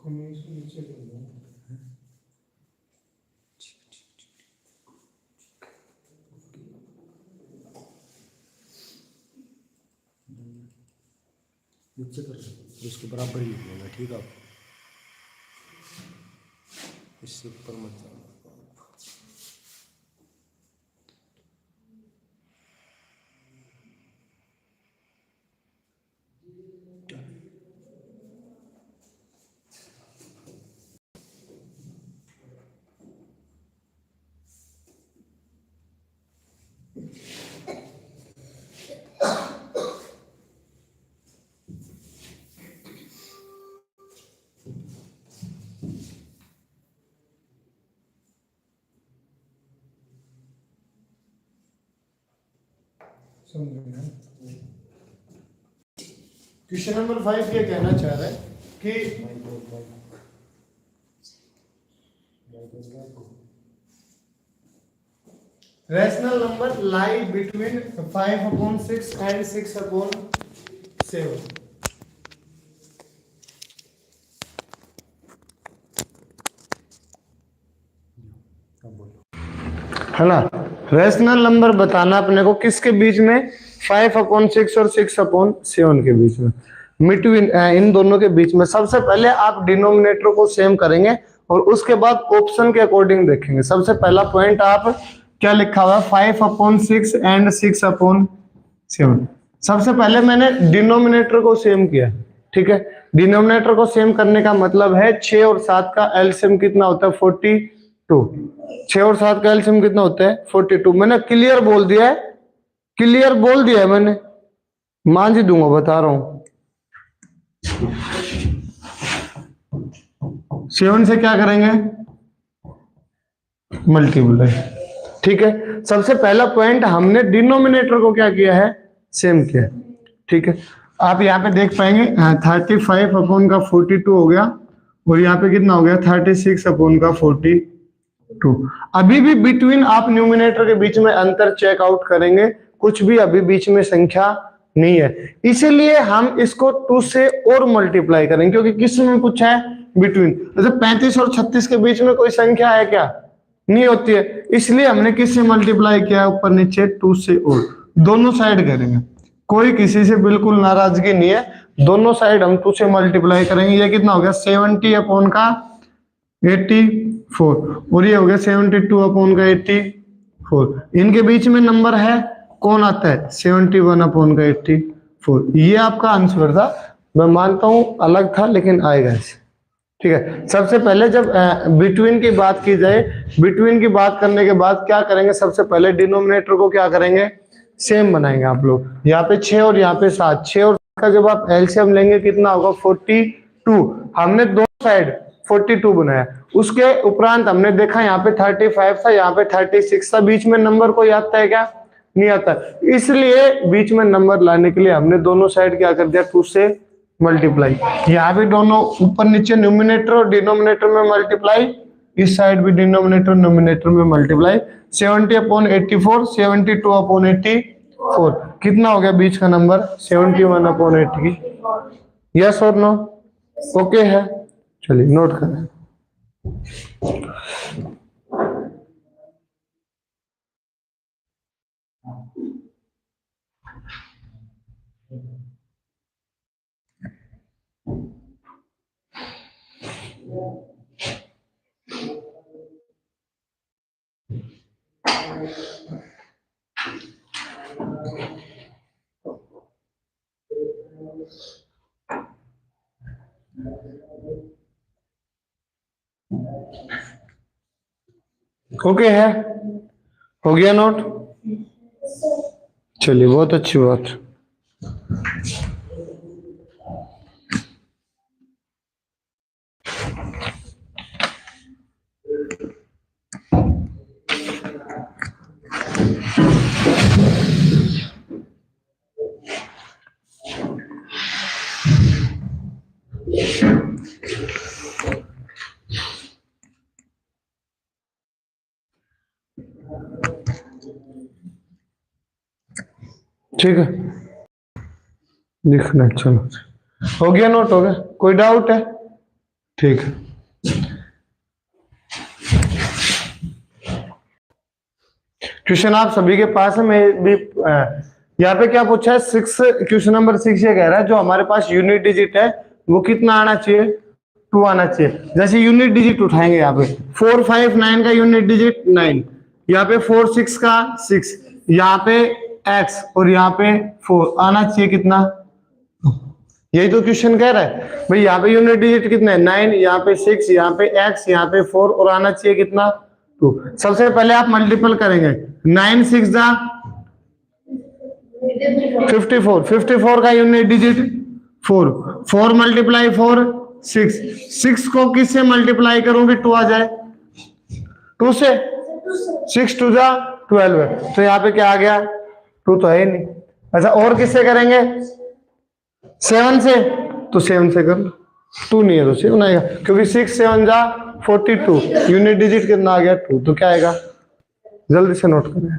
नीचे कर दो। नीचे कर दो, उसके बराबर ही लिख लेना, ठीक है। इससे ऊपर मत जाना। क्वेश्चन नंबर 5 ये कहना चाह रहा है कि rational number lie between 5/6 and 6/7 है ना। रैशनल नंबर बताना अपने को किसके बीच में, 5/6 और 6/7 के बीच में, बिटवीन इन दोनों के बीच में। सबसे पहले आप डिनोमिनेटर को सेम करेंगे और उसके बाद ऑप्शन के अकॉर्डिंग देखेंगे। सबसे पहला पॉइंट आप क्या लिखा हुआ है, 5/6 एंड 6/7। सबसे पहले मैंने डिनोमिनेटर को सेम किया, ठीक है। डिनोमिनेटर को सेम करने का मतलब है 6 और 7 का एलसीएम कितना होता है, 42। 6 और 7 का एलसीएम कितना होता है, 42। मैंने क्लियर बोल दिया है, क्लियर बोल दिया है मैंने, मान जी दूंगा, बता रहा हूं। 7 से क्या करेंगे, मल्टीप्लाई, ठीक है। सबसे पहला पॉइंट हमने डिनोमिनेटर को क्या किया है, सेम किया, ठीक है। आप यहाँ पे देख पाएंगे 35/42 हो गया और यहाँ पे कितना हो गया, 36/42। अभी भी बिटवीन आप न्यूमिनेटर के बीच में अंतर चेक आउट करेंगे, कुछ भी अभी बीच में संख्या नहीं है, इसीलिए हम इसको 2 से और मल्टीप्लाई करेंगे, क्योंकि किस में पूछा है, बिटवीन। जैसे 35 और 36 के बीच में कोई संख्या है क्या, नहीं होती है, इसलिए हमने किससे मल्टीप्लाई किया, ऊपर नीचे 2 से और, दोनों साइड करेंगे। कोई किसी से बिल्कुल नाराजगी नहीं है, दोनों साइड हम 2 से मल्टीप्लाई करेंगे। ये कितना हो गया, 70/84 और ये हो गया 72/84। इनके बीच में नंबर है, कौन आता है, 71/84। ये आपका आंसर था, मैं मानता हूं अलग था लेकिन आएगा ऐसे, ठीक है। सबसे पहले जब बिटवीन की बात की जाए, बिटवीन की बात करने के बाद क्या करेंगे, सबसे पहले डिनोमिनेटर को क्या करेंगे, सेम बनाएंगे। आप लोग यहाँ पे 6 और यहाँ पे 7, 6 और 7 का जब आप एलसीएम लेंगे कितना होगा, 42। हमने दोनों साइड 42 बनाया। उसके उपरांत हमने देखा यहाँ पे 35 था, यहाँ पे 36 था, बीच में नंबर कोई आता है क्या, नहीं आता, इसलिए बीच में नंबर लाने के लिए हमने दोनों साइड क्या कर दिया, 2 से मल्टीप्लाई। यहाँ भी दोनों ऊपर नीचे न्यूमिनेटर और डिनोमिनेटर में मल्टीप्लाई, इस साइड भी डिनोमिनेटर न्यूमिनेटर में मल्टीप्लाई। 70/84, 72/84, कितना हो गया बीच का नंबर, 71/80। यस और नो, ओके है, चलिए नोट करें। ओके है, हो गया नोट, चलिए बहुत अच्छी बात। ठीक है, लिखना, चलो हो गया नोट, हो गया, कोई डाउट है, ठीक है। क्वेश्चन आप सभी के पास है, मैं भी यहाँ पे क्या पूछा है, 6, क्वेश्चन नंबर 6 ये कह रहा है जो हमारे पास यूनिट डिजिट है वो कितना आना चाहिए, 2 आना चाहिए। जैसे यूनिट डिजिट उठाएंगे यहाँ पे 4 5 9 का यूनिट डिजिट 9, यहाँ पे 4 6 का 6, यहाँ पे x और यहाँ पे 4 आना चाहिए कितना, यही तो क्वेश्चन कह रहा है भाई। यहाँ पे यूनिट डिजिट कितना है 9, यहाँ पे 6, यहाँ पे x, यहाँ पे 4 और आना चाहिए कितना 2। सबसे पहले आप मल्टीपल करेंगे, 9 6 जा 54, 54 का यूनिट डिजिट 4, 4 मल्टीप्लाई 4 6, 6 को किससे मल्टीप्लाई करूंगी 2 आ जाए, 2 से, 6 2 जा 12 है, तो यहाँ पे क्या आ गया 2 तो है ही नहीं। अच्छा और किससे करेंगे, 7 से, तो 7 से कर लो, 2 नहीं है तो 7 आएगा, क्योंकि 6 7 जा 42, यूनिट डिजिट कितना आ गया 2, तो क्या आएगा, जल्दी से नोट करें।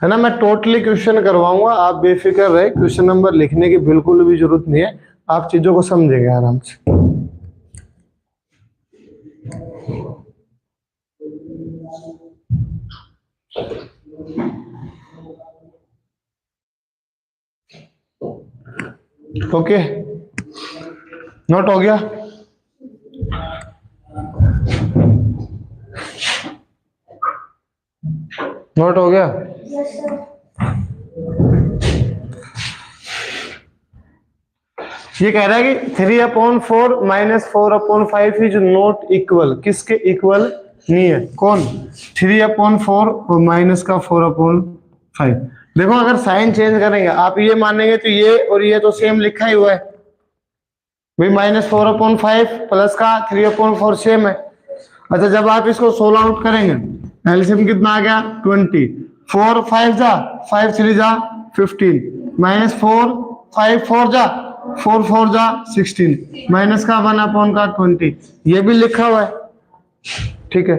है ना, मैं टोटली क्वेश्चन करवाऊंगा, आप बेफिक्र रहे, क्वेश्चन नंबर लिखने की बिल्कुल भी जरूरत नहीं है, आप चीजों को समझेंगे आराम से। ओके, नोट हो गया। नोट हो गया। ये कह रहा है कि 3/4 - 4/5 इज नॉट इक्वल, किसके इक्वल नहीं है, कौन, 3/4 और माइनस का 4/5। देखो अगर साइन चेंज करेंगे आप ये मानेंगे तो ये और ये तो सेम लिखा ही हुआ है भाई, -4/5 प्लस का 3/4 सेम है। अच्छा जब आप इसको 16 आउट करेंगे, एलसीएम कितना आ गया 20, 4 5 जा 5 3 जा 15, -4 5 4 जा 4 4 जा 16, माइनस का 1/20, ये भी लिखा हुआ है, ठीक है।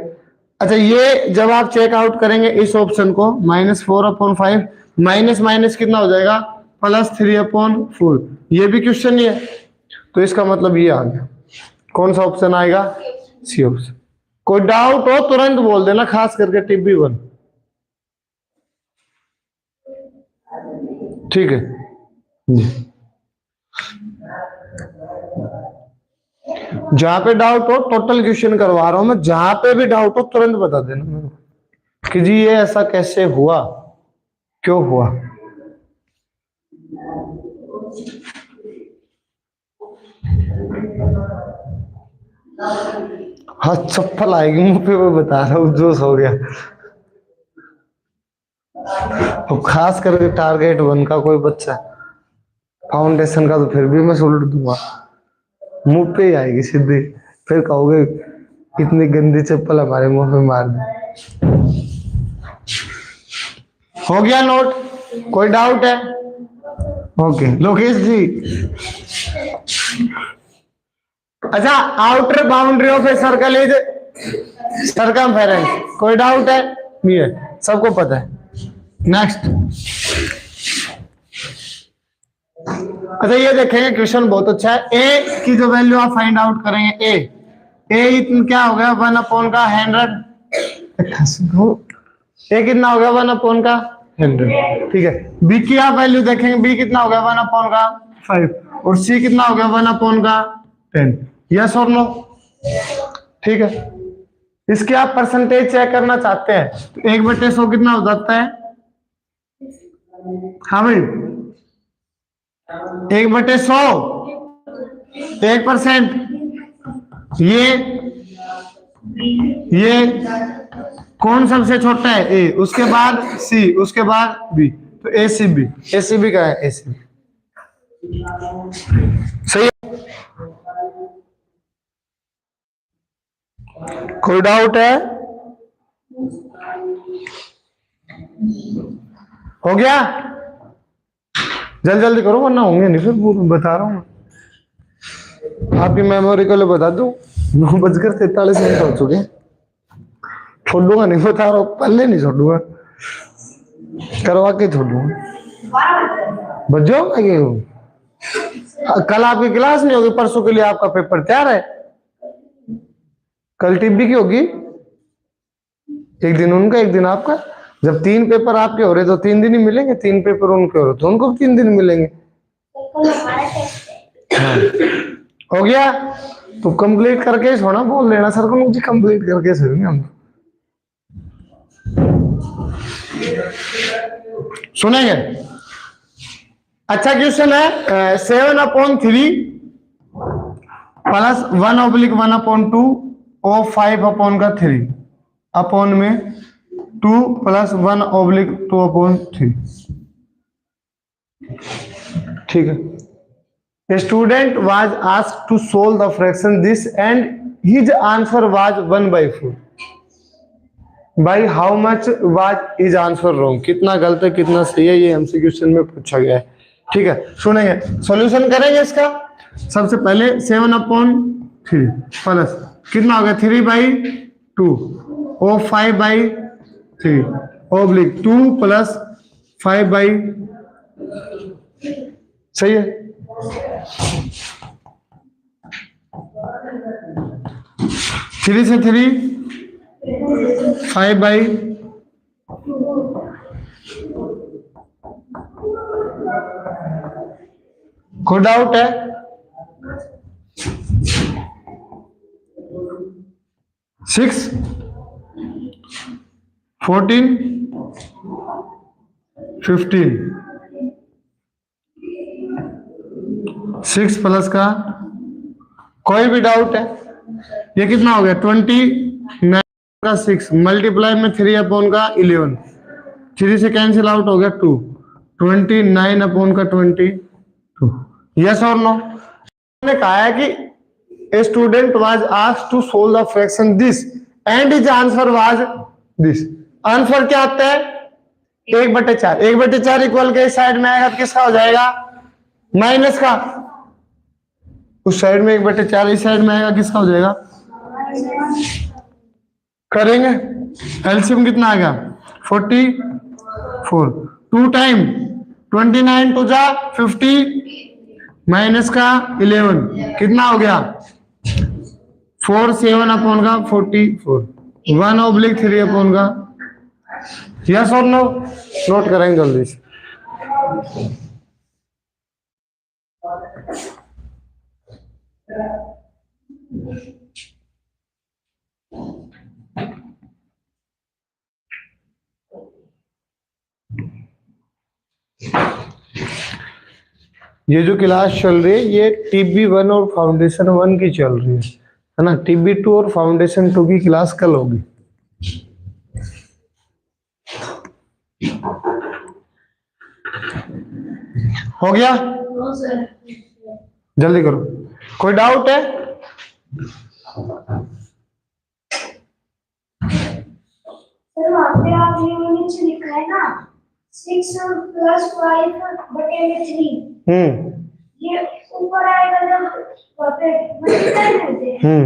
अच्छा ये जब आप चेक आउट करेंगे इस ऑप्शन को, -4/5 माइनस माइनस कितना हो जाएगा +3/4, ये भी क्वेश्चन ही है, तो इसका मतलब ये आ गया, कौन सा ऑप्शन आएगा, सी ऑप्शन। कोई डाउट हो तुरंत बोल देना, खास करके टिप भी 1, ठीक है जी। जहां पे डाउट हो, टोटल क्वेश्चन करवा रहा हूं मैं, जहां पे भी डाउट हो तुरंत बता देना मेरे को कि जी ये ऐसा कैसे हुआ, क्यों हुआ। हाँ चप्पल आएगी मुंह पे, मैं बता रहा हूँ, जोश हो गया। और खास करके टारगेट 1 का कोई बच्चा, फाउंडेशन का तो फिर भी मैं सुलट दूंगा, मुंह पे ही आएगी सीधी, फिर कहोगे इतनी गंदी चप्पल हमारे मुंह पे मार दी। हो गया नोट, कोई डाउट है, ओके लोकेश जी। अच्छा outer boundary of a circle is circumference, कोई डाउट है, नहीं है, सबको पता है। नेक्स्ट, अच्छा ये देखेंगे क्वेश्चन बहुत अच्छा है, ए की जो वैल्यू आप फाइंड आउट करेंगे, ए इतना क्या हो गया 1/100, ए कितना हो गया 1/100, ठीक है। बी की आप वैल्यू देखेंगे, बी कितना हो गया 1/5, और सी कितना हो गया 1/10, यस और नो, ठीक है। इसके आप परसेंटेज चेक करना चाहते हैं तो 1/100 कितना हो जाता है, हाँ भाई 1/100 1%, ये कौन सबसे छोटा है, ए, उसके बाद सी, उसके बाद बी, तो एसीबी, एसीबी का है, एसीबी सही है। कोई डाउट है, हो गया, जल्दी जल्दी करो वरना होंगे नहीं, फिर बता रहा हूँ आपकी मेमोरी को, बता दूं 9:43 हो चुके, छोड़ूंगा नहीं, बता रहा हूँ, पहले नहीं छोड़ूंगा। करवा के छोड़ू बच जाओगे। कल आपकी क्लास नहीं होगी, परसों के लिए आपका पेपर तैयार है। कल टिब्बी की होगी, एक दिन उनका एक दिन आपका। जब 3 पेपर आपके हो रहे तो 3 दिन ही मिलेंगे, 3 पेपर उनके हो रहे तो उनको भी 3 दिन मिलेंगे। हाँ। हो गया तो कंप्लीट करके सोना बोल लेना सर को, मुझे कंप्लीट करके सोएंगे हम। सुनेंगे। अच्छा क्वेश्चन है 7/3 प्लस 1/1/2 और 5/3 अपॉन में 2 + 1/2/3। ठीक है। A student was asked to solve the fraction this and his answer was 1/4. By how much was his answer wrong? कितना गलत है कितना सही है, ये हमसे क्वेश्चन में पूछा गया है। ठीक है, सुनेंगे, सॉल्यूशन करेंगे इसका। सबसे पहले 7/3 प्लस कितना हो गया 3/2 और 5/3 ऑब्लिक 2 + 5/, सही है। 3 से 3 5/, कोई डाउट है? 6 14 15 6 प्लस का कोई भी डाउट है? ये कितना हो गया 29 का 6 मल्टीप्लाई में 3/11 3 से कैंसिल आउट हो गया 2 29/22। यस और नो? ने कहा है कि a student was asked to solve the fraction this and his answer was this। Answer क्या आता है 1/4। 1/4 इक्वल के इस साइड में आएगा तो किसका हो जाएगा माइनस का, उस साइड में 1/4 इस साइड में आएगा किसका हो जाएगा। करेंगे एलसीएम कितना आ गया 44 2 टाइम 29 2 जा 50 माइनस का 11 कितना हो गया 4 7/44 1/3 यस और नो? नोट करेंगे जल्दी से। ये जो क्लास चल रही है ये TB1 और फाउंडेशन 1 की चल रही है ना। TB2 और फाउंडेशन 2 की क्लास कल होगी। हो गया? जल्दी करो, कोई डाउट है? सर वहाँ पे आपने नीचे लिखा है ना 6 + 5/3। ये ऊपर आएगा जब वहाँ पे मल्टीप्लाई करते हैं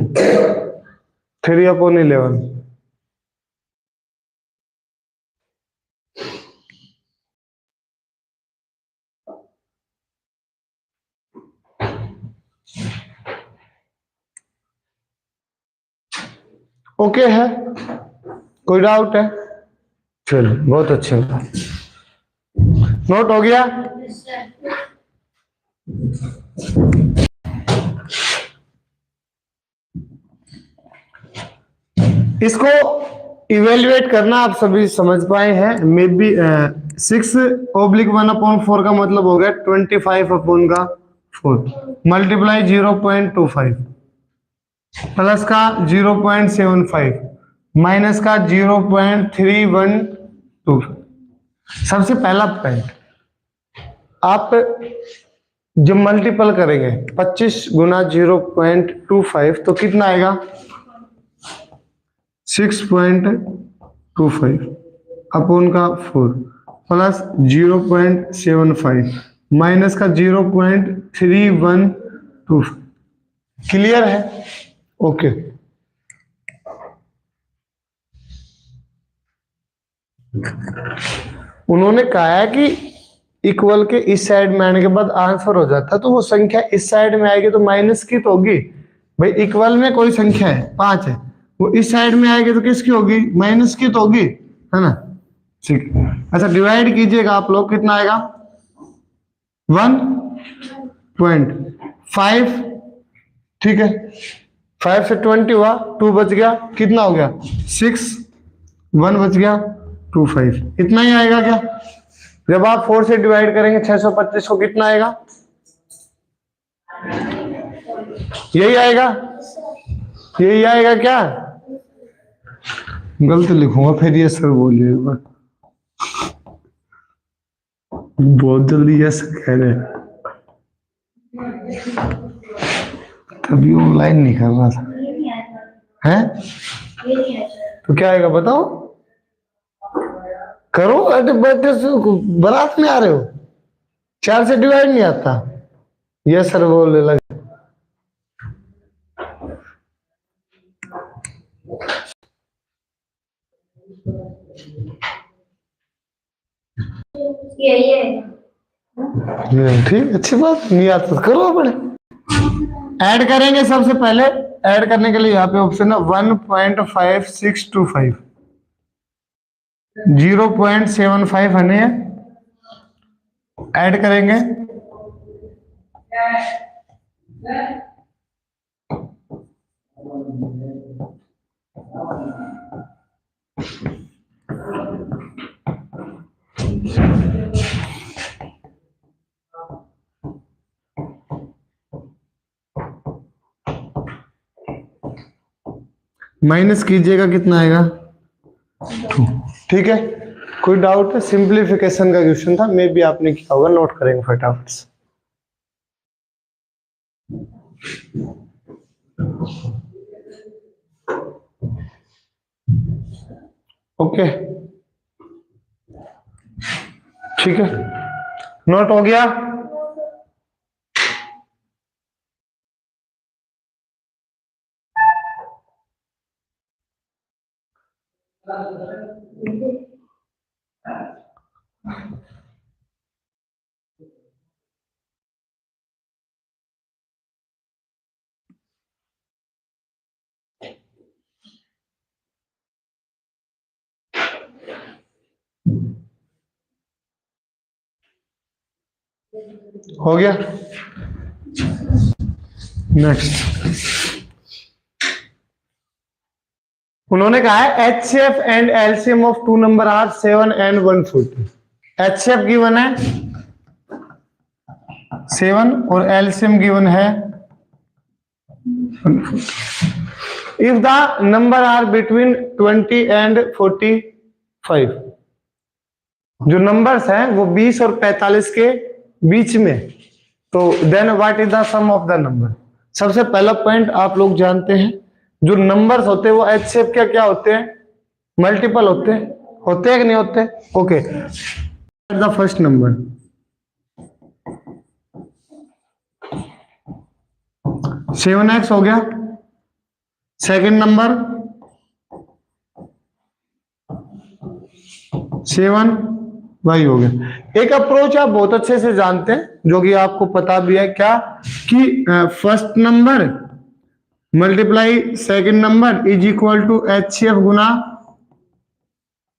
3/11। ओके है, कोई डाउट है? चलो बहुत अच्छा, नोट हो गया। इसको इवेल्युएट करना आप सभी समझ पाए हैं मे बी। 6/1/4 का मतलब हो गया 25/4 मल्टीप्लाई 0.25 प्लस का 0.75 माइनस का 0.312। सबसे पहला पॉइंट आप जब मल्टीपल करेंगे 25 × 0.25 तो कितना आएगा 6.25 अपॉन का 4 प्लस 0.75 माइनस का 0.312। क्लियर है? ओके। उन्होंने कहा है कि इक्वल के इस साइड में आने के बाद आंसर हो जाता है, तो वो संख्या इस साइड में आएगी तो माइनस की तो होगी भाई। इक्वल में कोई संख्या है 5 है, वो इस साइड में आएगी तो किसकी होगी, माइनस की तो होगी, है ना। ठीक, अच्छा डिवाइड कीजिएगा आप लोग, कितना आएगा 1.5, ठीक है। 5 से 20 हुआ, 2 बच गया, कितना हो गया 6, 1 बच गया 2, 5, इतना ही आएगा क्या। जब आप 4 से डिवाइड करेंगे 625 को, कितना आएगा, यही आएगा, यही आएगा क्या, गलत लिखूंगा फिर ये सर बोलिएगा, बहुत जल्दी यस कह रहे तभी ऑनलाइन नहीं कर रहा था, है तो क्या आएगा बताओ, करो। अरे बैठे बारात में आ रहे हो, 4 से डिवाइड नहीं आता, ये सर बोलने लगे। ठीक, अच्छी बात, नहीं आता तो करो अपने। ऐड करेंगे सबसे पहले, ऐड करने के लिए यहाँ पे ऑप्शन है 1.5625, 0.75 है, ऐड करेंगे, माइनस कीजिएगा, कितना आएगा 2, ठीक है। कोई डाउट है, सिंप्लीफिकेशन का क्वेश्चन था, मे भी आपने किया होगा, नोट करेंगे फटाफट से। ओके, ठीक है, नोट हो गया। हो गया, नेक्स्ट। उन्होंने कहा है HCF and LCM of 2 number are 7 and 140। HCF given है 7 और LCM गिवन है 140। If the number are between 20 and 45, जो नंबर्स हैं वो 20 और 45 के बीच में, तो then what is the sum of the number. सबसे पहला पॉइंट आप लोग जानते हैं, जो नंबर्स होते हैं वो HCF क्या क्या होते हैं, मल्टीपल होते हैं, कि नहीं होते। Okay, the first number 7x हो गया, सेकंड नंबर 7y हो गया। एक अप्रोच आप बहुत अच्छे से जानते हैं, जो कि आपको पता भी है, क्या कि first number multiply second number is equal to HCF गुना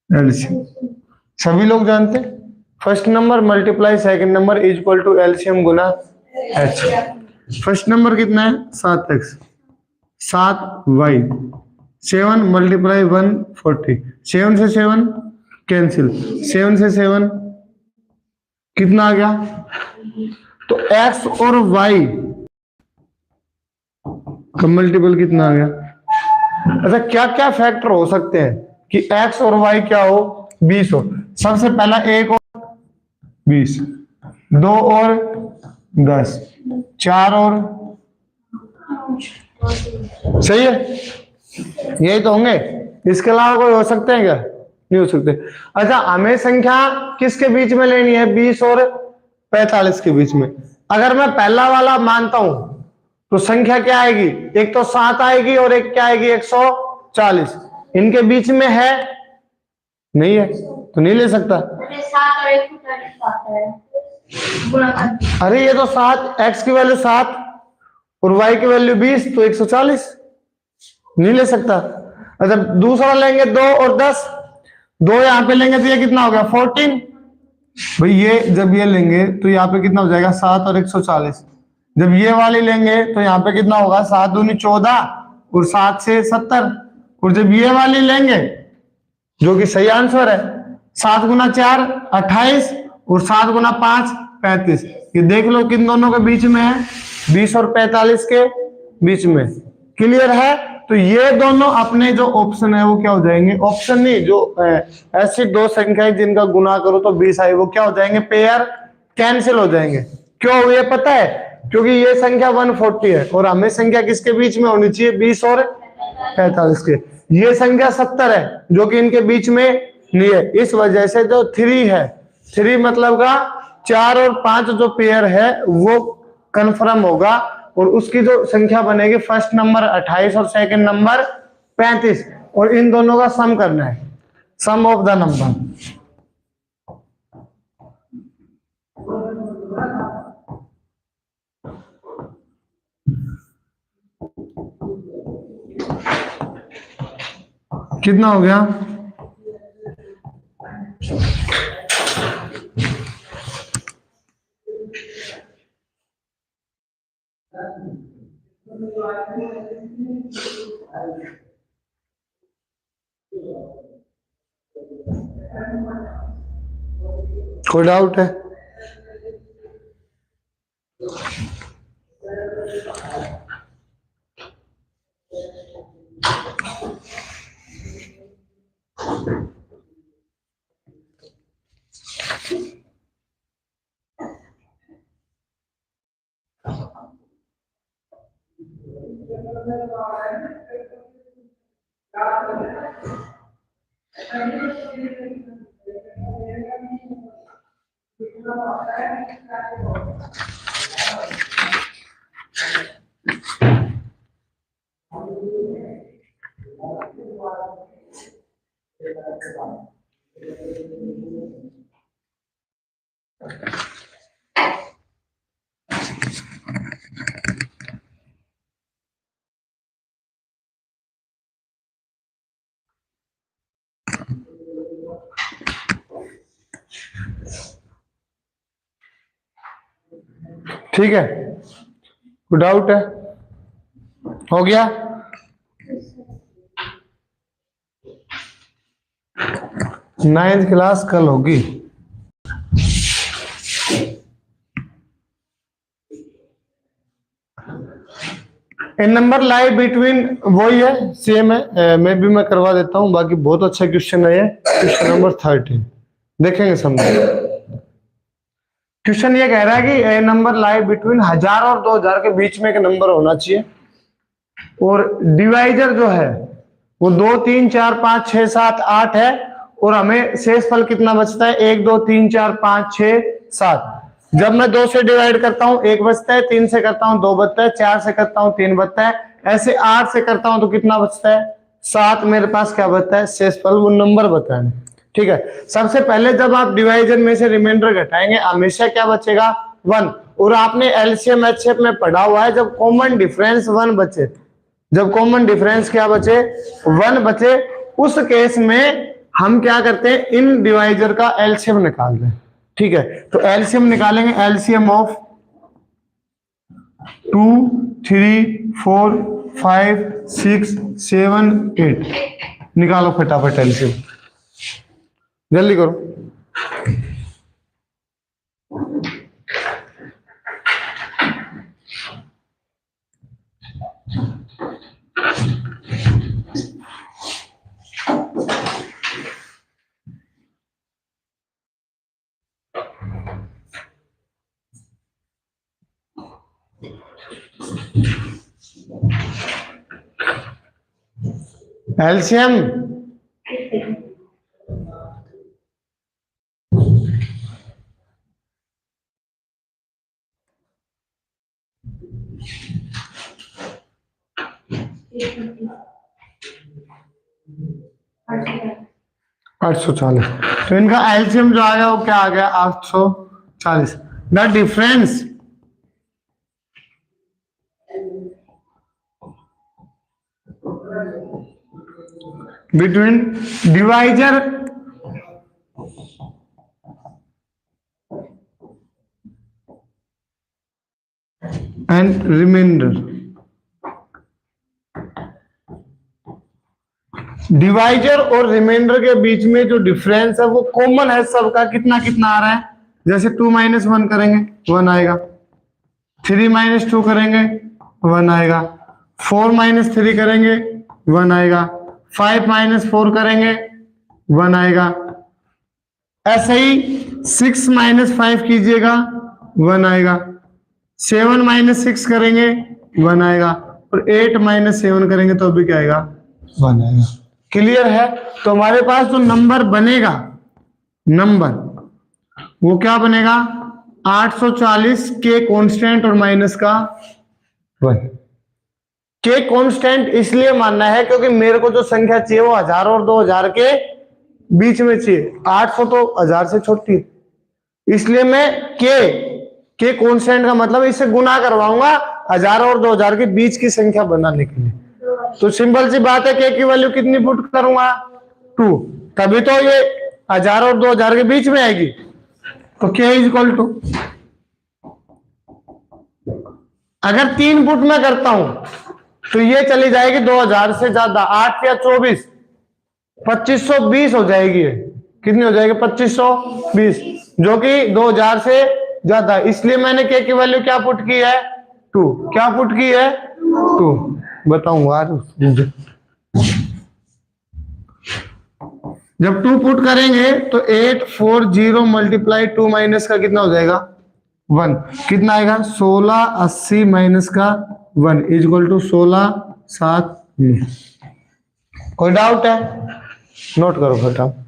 LCM। सभी लोग जानते हैं, first number multiply second number is equal to LCM गुना HCF। फर्स्ट नंबर कितना है 7x, 7y, 7 मल्टीप्लाई 140, 7 से 7 कैंसिल, 7 से 7 कितना आ गया, तो x और y का मल्टीपल कितना आ गया। अच्छा, क्या क्या फैक्टर हो सकते हैं कि x और y क्या हो, 20 हो। सबसे पहला 1 और 20, 2 और 10, 4 और, सही है, यही तो होंगे, इसके अलावा कोई हो सकते हैं क्या, नहीं हो सकते। अच्छा, हमें संख्या किसके बीच में लेनी है, 20 और 45 के बीच में। अगर मैं पहला वाला मानता हूं तो संख्या क्या आएगी, एक तो 7 आएगी और एक क्या आएगी 140, इनके बीच में है, नहीं है, तो नहीं ले सकता। 7 और 140 आता है गुणा कर। अरे ये तो 7, x की वैल्यू 7 और y की वैल्यू 20, तो 140 नहीं ले सकता। अच्छा दूसरा लेंगे 2 और 10, 2 यहाँ पे लेंगे तो ये कितना हो गया 14। भाई ये जब ये लेंगे तो यहाँ पे कितना हो जाएगा 7 और 140। जब ये वाली लेंगे तो यहाँ पे कितना होगा 7 दूनी 14 और 7 से 70। और जब ये वाली लेंगे जो कि सही आंसर है, 7 गुना 4 28 और 7 गुना 5 35। ये देख लो किन दोनों के बीच में है, 20 और 45 के बीच में। क्लियर है? तो ये दोनों अपने जो ऑप्शन है वो क्या हो जाएंगे, ऑप्शन नहीं, जो ऐसी दो संख्याएं जिनका गुना करो तो 20 आए, वो क्या हो जाएंगे, पेयर कैंसिल हो जाएंगे। क्यों ये पता है? क्योंकि ये संख्या 140 है और हमें संख्या किसके बीच में होनी चाहिए, 20 और 45 के। ये संख्या 70 है जो कि इनके बीच में नहीं है, इस वजह से जो 3 है, 3 मतलब का 4 और 5 जो पेयर है वो कंफर्म होगा और उसकी जो संख्या बनेगी फर्स्ट नंबर 28 और सेकंड नंबर 35 और इन दोनों का सम करना है, सम ऑफ द नंबर। कितना हो गया? कोई डाउट है? ठीक है, कोई डाउट है? हो गया? नाइन्थ क्लास कल होगी। इन नंबर लाई बिटवीन, वही है, सेम है, मैं करवा देता हूं। बाकी बहुत अच्छा क्वेश्चन है ये, क्वेश्चन नंबर 13 देखेंगे समझ। क्वेश्चन ये कह रहा है कि ए नंबर लाई बिटवीन 1000 और 2000 के बीच में एक नंबर होना चाहिए और डिवाइजर जो है वो 2 3 4 5 6 7 8 है और हमें शेषफल कितना बचता है, 1 2 3 4 5 6 7। जब मैं 2 से डिवाइड करता हूं 1 बचता है, 3 से करता हूं 2 बचता है, 4 से करता हूं 3 बचता है, ऐसे 8 से करता हूं तो कितना बचता है, 7। मेरे पास क्या बचता है, शेषफल, वो नंबर बताना। ठीक है, सबसे पहले जब आप डिवाइजर में से रिमाइंडर घटाएंगे हमेशा क्या बचेगा, 1। और आपने एलसीएम एचसीएफ में पढ़ा हुआ है, जब कॉमन डिफरेंस 1 बचे, जब कॉमन डिफरेंस क्या बचे, 1 बचे, उस केस में हम क्या करते हैं, इन डिवाइजर का एलसीएम निकालते हैं। ठीक है, तो एलसीएम निकालेंगे, एलसीएम ऑफ 2 3 4 5 6 7 8। निकालो फटाफट एलसीएम, जल्दी करो। एलसीएम 840। तो इनका एलसीएम जो आ गया वो क्या आ गया 840। The difference between divisor and remainder. Divisor और रिमाइंडर के बीच में जो डिफरेंस है वो कॉमन है सबका, कितना कितना आ रहा है। जैसे 2 - 1 करेंगे 1 आएगा, 3 - 2 करेंगे 1 आएगा, 4 - 3 करेंगे 1 आएगा, 5 - 4 करेंगे 1 आएगा। ऐसे ही 6 - 5 कीजिएगा 1 आएगा, 7 - 6 करेंगे 1 आएगा, और 8 - 7 करेंगे तो भी क्या आएगा 1 आएगा। क्लियर है। तो हमारे पास जो नंबर बनेगा, नंबर वो क्या बनेगा 840 के कांस्टेंट और माइनस का 1। के कांस्टेंट इसलिए मानना है क्योंकि मेरे को जो संख्या चाहिए वो 1000 और 2000 के बीच में चाहिए। 800 तो 1000 से छोटी, इसलिए मैं के कांस्टेंट का मतलब इससे गुना करवाऊंगा 1000 और 2000 के बीच की संख्या बनाने के लिए। तो सिंपल सी बात है, के की वैल्यू कितनी पुट करूंगा 2, तभी तो ये 1000 और 2000 के बीच में आएगी। तो के इज इक्वल टू, अगर 3 पुट में करता हूं तो ये चली जाएगी 2000 से ज्यादा, 8 या 24 2520 हो जाएगी। कितनी हो जाएगी 2520, जो कि 2000 से ज्यादा। इसलिए मैंने के की वैल्यू क्या पुट की है 2। क्या पुट की है 2, बताऊंगा जब 2 पुट करेंगे तो 840 मल्टीप्लाई 2 माइनस का कितना हो जाएगा 1, कितना आएगा 1680 माइनस का 1 इज इक्वल टू 16,7। कोई डाउट है नोट करो फटाफट।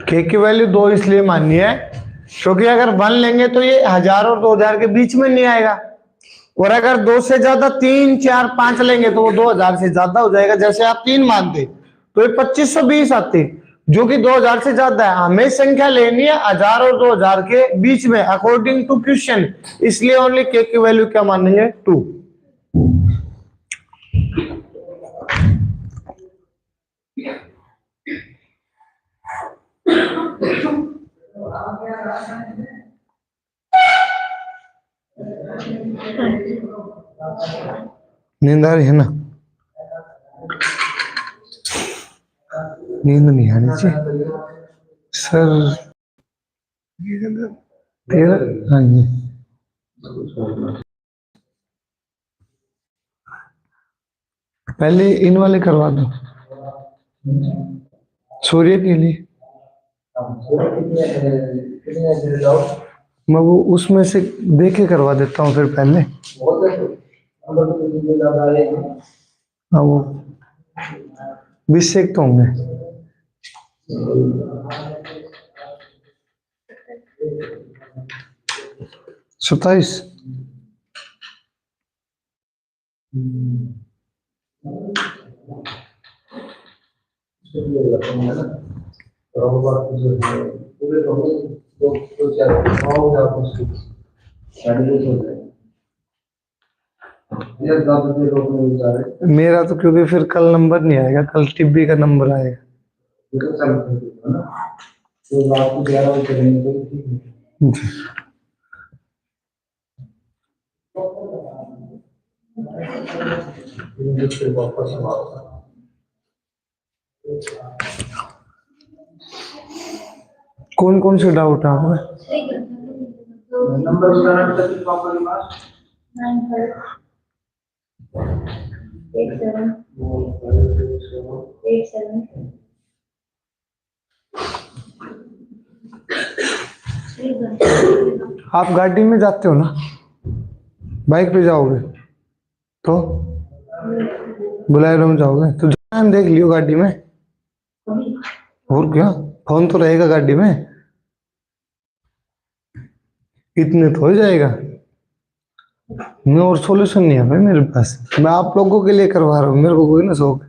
के की वैल्यू 2 इसलिए माननी है क्योंकि अगर 1 लेंगे तो ये 1000 और 2000 के बीच में नहीं आएगा, और अगर 2 से ज्यादा 3, 4, 5 लेंगे तो वो 2000 से ज्यादा हो जाएगा। जैसे आप 3 मानते तो ये 2520 आती, जो कि 2000 से ज्यादा है। हमें संख्या लेनी है 1000 और 2000 के बीच में अकॉर्डिंग टू क्वेश्चन, इसलिए ओनली के की वैल्यू क्या मानेंगे 2। नींद आ रही है ना? नींद नहीं आ रही सर। तेरा हाँ ये पहले इन वाले करवा दो सूर्य के लिए। मैं वो उसमें से देखे करवा देता हूँ फिर पहले। हाँ वो 20 से तो होंगे। 27। मेरा तो क्योंकि फिर कल नंबर नहीं आएगा, कल टिब्बी का नंबर आएगा। कौन कौन से डाउट है आपको? नंबर 9 आप गाड़ी में जाते हो ना, बाइक पे जाओगे तो बुलेरो में जाओगे तो जान देख लियो गाड़ी में, और क्या, फोन तो रहेगा गाड़ी में, इतने तो हो जाएगा। मैं और सॉल्यूशन नहीं है भाई मेरे पास, मैं आप लोगों के लिए करवा रहा हूँ, मेरे को कोई ना शौक।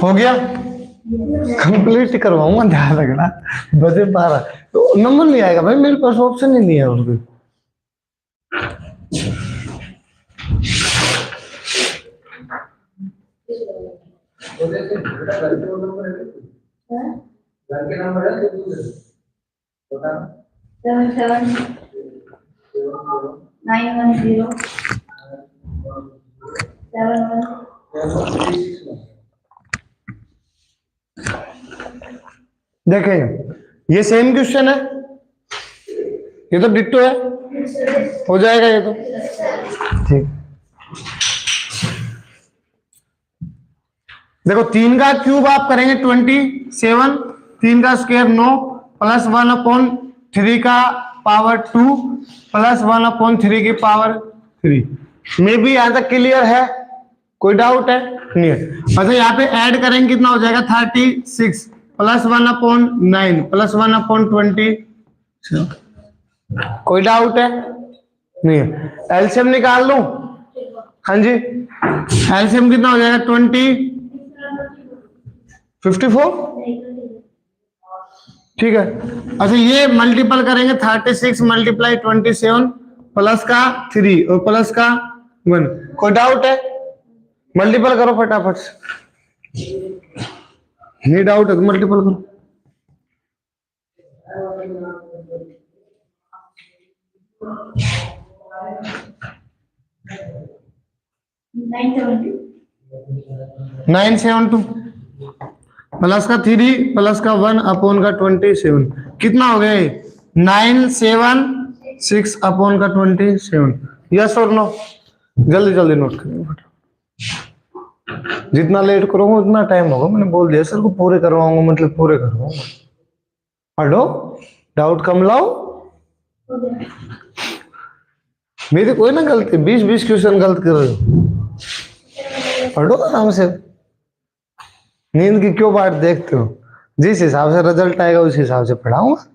हो गया, कंप्लीट करवाऊंगा, ध्यान रखना। बजे 12 तो नंबर नहीं आएगा भाई मेरे पास, ऑप्शन ही नहीं है उसको। देखें ये सेम क्वेश्चन है, ये तो डिट्टो है, हो जाएगा ये तो ठीक। देखो 3 का क्यूब आप करेंगे 27, 3 का स्क्वायर 9 प्लस 1/3 का पावर 2 प्लस 1/3 की पावर 3। मे भी यहां तक क्लियर है, कोई डाउट है नहीं है। अच्छा यहाँ पे ऐड करेंगे कितना हो जाएगा 36 प्लस 1/9 प्लस 1/20, कोई डाउट है नहीं है। एलसीएम निकाल लूं, हाँ जी, एलसीएम कितना हो जाएगा 54, ठीक है। अच्छा ये मल्टीपल करेंगे 36 मल्टीप्लाई 27 प्लस का 3 और प्लस का 1, कोई डाउट है? मल्टीपल करो फटाफट से, नहीं डाउट है तो मल्टीपल करो। नाइन 7 प्लस का 3 प्लस का 1/27 कितना हो गया? 976/27। यस और नो? जल्दी जल्दी नोट करेंगे, जितना लेट करोगे उतना टाइम होगा। मैंने बोल दिया सर को पूरे करवाऊंगा, मतलब पूरे करवाऊंगा। पढ़ो, डाउट कम लाओ। मेरी कोई ना गलती, 20 क्वेश्चन गलत कर रहे हो। पढ़ो आराम से, नींद की क्यों बात देखते हो? जिस हिसाब से रिजल्ट आएगा उस हिसाब से पढ़ाऊंगा।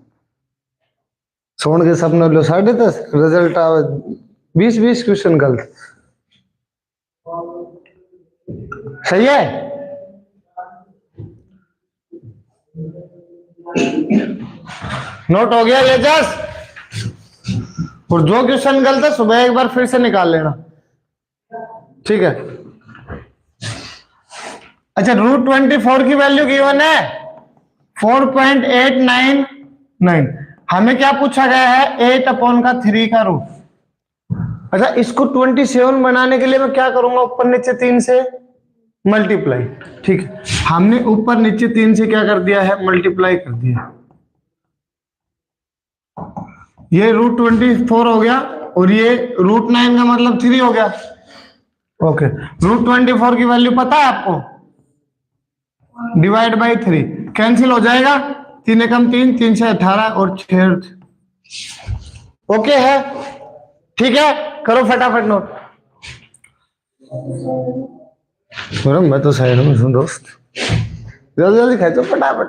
सोन के सपने लो 10:30, रिजल्ट आवे 20 क्वेश्चन गलत। सही है? नोट हो गया ये जस? और जो क्वेश्चन गलत है सुबह एक बार फिर से निकाल लेना, ठीक है। अच्छा √24 की वैल्यू गिवन है 4.899। हमें क्या पूछा गया है? 8/3 का रूट। अच्छा इसको 27 बनाने के लिए मैं क्या करूंगा? ऊपर नीचे 3 से मल्टीप्लाई, ठीक है। हमने ऊपर नीचे 3 से क्या कर दिया है? मल्टीप्लाई कर दिया। ये √24 हो गया और ये √9 का मतलब 3 हो गया। ओके, √24 की वैल्यू पता है आपको? डिवाइड बाई 3 कैंसिल हो जाएगा, 3 एकम 3, 3 से 18 और 6। ओके है, ठीक है। करो फटाफट नोट। मैं तो साइड में हूँ दोस्त, जल्दी जल्दी खेचो फटाफट।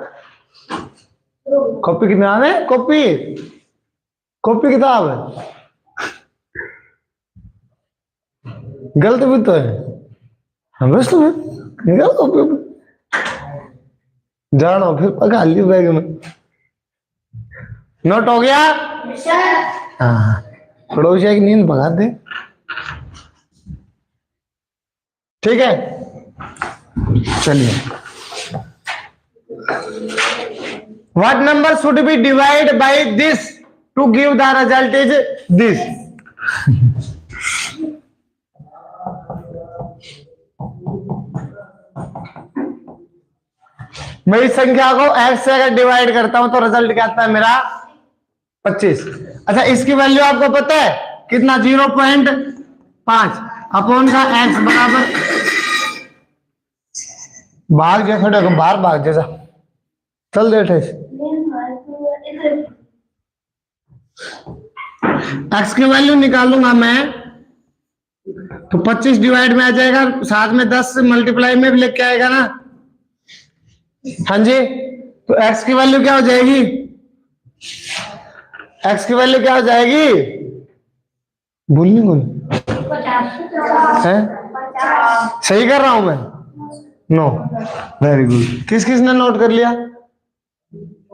कॉपी कितना है? कॉपी किताब है, गलत भी तो है। हम निकाल कॉपी, जानो फिर पका लियो बैग में। नोट हो गया? हाँ, पड़ोसिया की नींद भगा दे, ठीक है। चलिए, what number should be divide by this to give the result is this? मैं इस संख्या को x से अगर डिवाइड करता हूं तो रिजल्ट क्या आता है मेरा? 25। अच्छा इसकी वैल्यू आपको पता है कितना? 0.5 अपॉन का x बराबर, भाग जा खड़े, बाहर भाग जैसा चल दे। एक्स की वैल्यू निकालूंगा मैं तो 25 डिवाइड में आ जाएगा, साथ में 10 मल्टीप्लाई में भी लेके आएगा ना। हाँ जी, तो एक्स की वैल्यू क्या हो जाएगी? एक्स की वैल्यू क्या हो जाएगी? बोलनी बोल है, सही कर रहा हूं मैं? No, very good. किस किसने नोट कर लिया?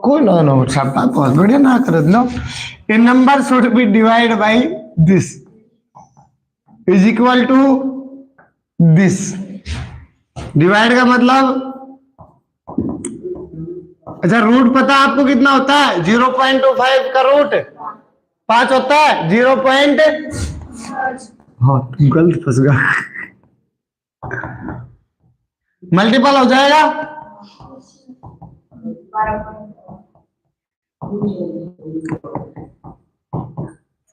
कोई ना नोट, सब बहुत बढ़िया ना कर लो। A number should be divide by this is equal to this. Divide का मतलब, अच्छा रूट पता आपको कितना होता है? 0.25 का रूट 5 होता है। 0. हाँ गलत फंस गया, मल्टीपल हो जाएगा।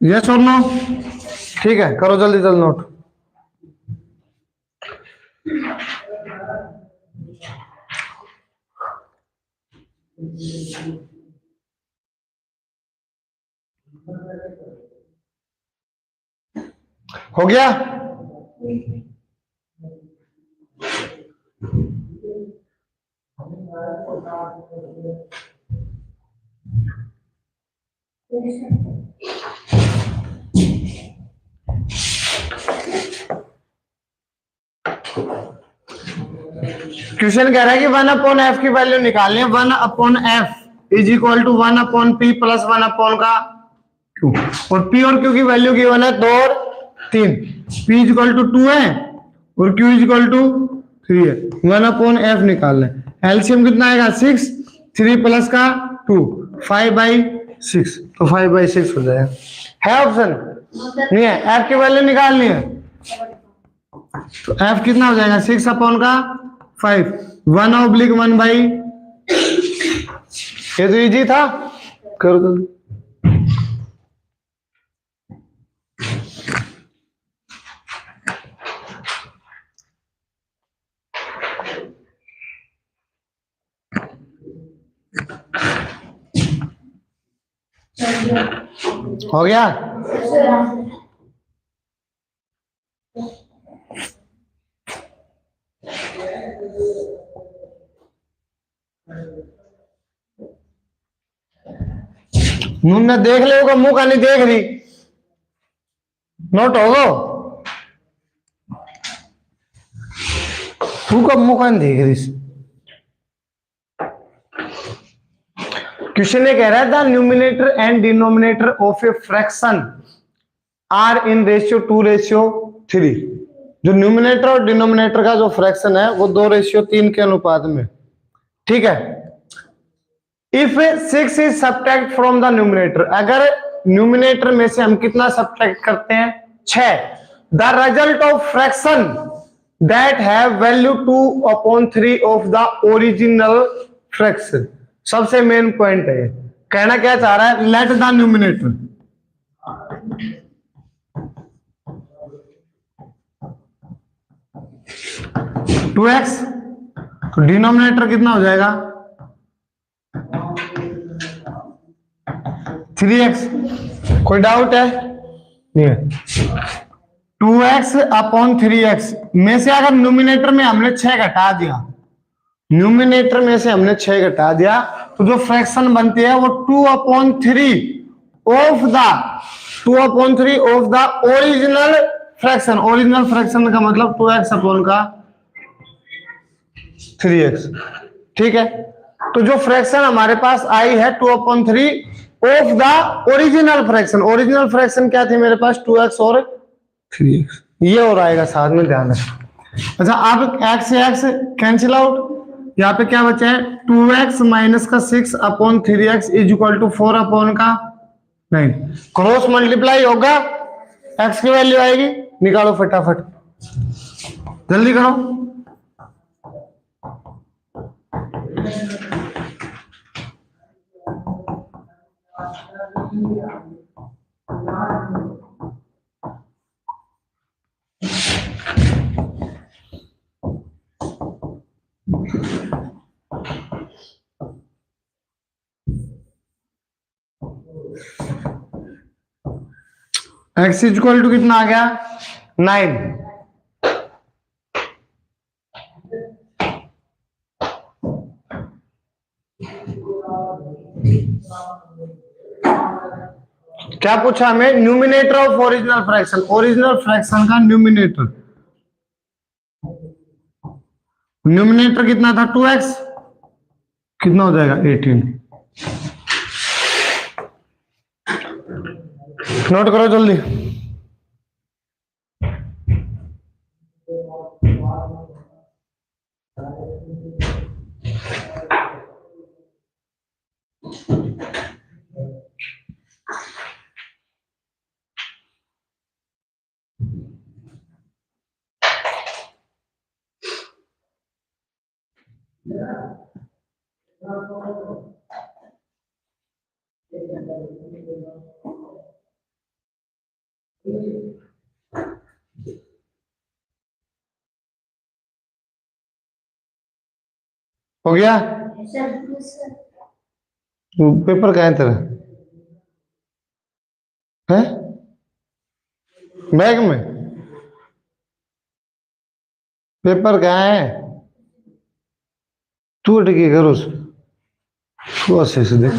यस और नो? ठीक है, करो जल्दी जल्दी नोट। हो गया? क्वेश्चन कह रहा है कि 1/f की वैल्यू निकालनी है। 1/f is equal to 1/p plus 1 का q, और p और q की वैल्यू गिवन है 2 और 3। p इज इक्वल टू 2 है और q इज इक्वल टू 3 है। 1/f निकालना है। एलसीएम कितना आएगा? 6, 3 प्लस का 2, 5/6, तो 5/6 हो जाएगा। है ऑप्शन? नहीं है। f की वैल्यू निकालनी है तो f कितना हो जाएगा? 6/5, 1/1/, ये तो इजी था। करो जल्दी। हो गया? मुन्ना देख ले, होगा मुंह का नहीं देख रही। नोट होगो तू का मुंह का नहीं देख रही। क्वेश्चन ये कह रहा है the numerator and denominator of a fraction are in ratio 2:3। जो न्यूमिनेटर और डिनोमिनेटर का जो फ्रैक्शन है वो 2:3 के अनुपात में। ठीक है। If 6 is subtract from the numerator, अगर न्यूमिनेटर में से हम कितना सब्ट्रैक्ट करते हैं? 6। The result of fraction that have value 2/3 of the original fraction. सबसे मेन पॉइंट है, कहना क्या चाह रहा है? Let the numerator, two x, तो डिनोमिनेटर कितना हो जाएगा? 3x। कोई डाउट है? नहीं है। 2x/3x में से अगर न्यूमिनेटर में हमने 6 घटा दिया, न्यूमिनेटर में से हमने 6 घटा दिया, तो जो फ्रैक्शन बनती है वो 2/3 of the original fraction. Original fraction का मतलब 2x/3x। ठीक है। तो जो फ्रैक्शन हमारे पास आई है 2/3 of the original fraction. Original fraction क्या थे मेरे पास? 2x और 3x। ये और आएगा साथ में, ध्यान रखें। अच्छा, आप x से x कैंसिल आउट, यहाँ पे क्या बचा है? 2x माइनस का 6/3x is equal to 4/9। Cross multiply होगा, x की वैल्यू आएगी, निकालो फटाफट, जल्दी करो। x इक्वल टू कितना आ गया 9। क्या पूछा हमें? Numerator of original fraction, original fraction का न्यूमिनेटर। न्यूमिनेटर कितना था 2x, कितना हो जाएगा 18। नोट करो जल्दी। हो गया? पेपर कहाँ है तेरा? है बैग में? पेपर कहाँ है? तू अटकी करो तू अच्छे से देख।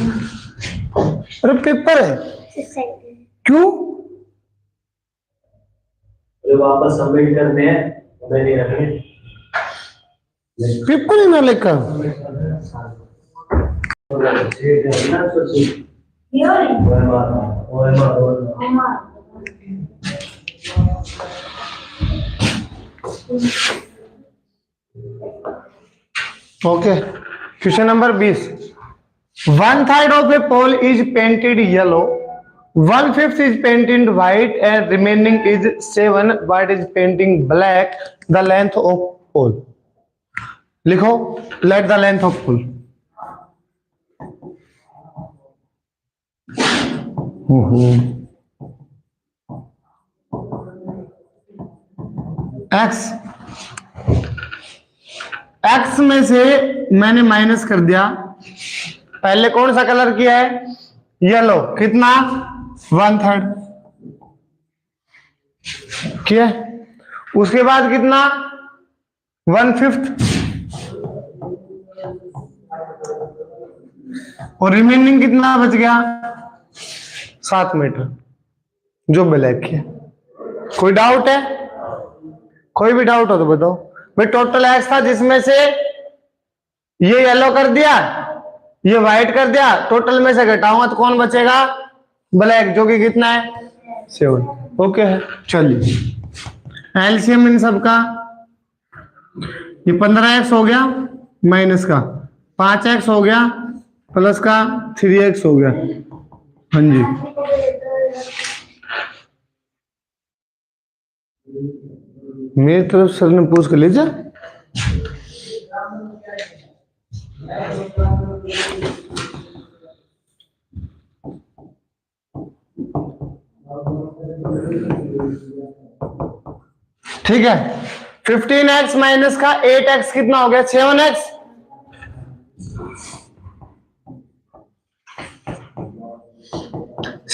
अरे पेपर है क्यों? वापस सबमिट करने हैं, हमें नहीं रखने। पेपर ही ना लेकर okay. Question number 20। 1/3 of a pole is painted yellow, 1/5 is painted white, and remaining is 7 white is painting black. The length of pole. लिखो let the length of pole. X में से मैंने माइनस कर दिया। पहले कौन सा कलर किया है? येलो। कितना? 1/3 किया। उसके बाद कितना? 1/5 और रिमेनिंग कितना बच गया? 7 मीटर जो ब्लैक किया। कोई डाउट है? कोई भी डाउट हो तो बताओ भाई। टोटल एक्स था जिसमें से ये येलो कर दिया, ये व्हाइट कर दिया, टोटल में से घटाऊंगा तो कौन बचेगा? ब्लैक, जो कि कितना है? 7। ओके है। चलिए एलसीएम इन सब का, ये 15x हो गया माइनस का 5x हो गया प्लस का 3x हो गया। हाँ जी मेरी तरफ सर ने पूछ कर ले जा। ठीक है। 15x माइनस का 8x कितना हो गया? 7x।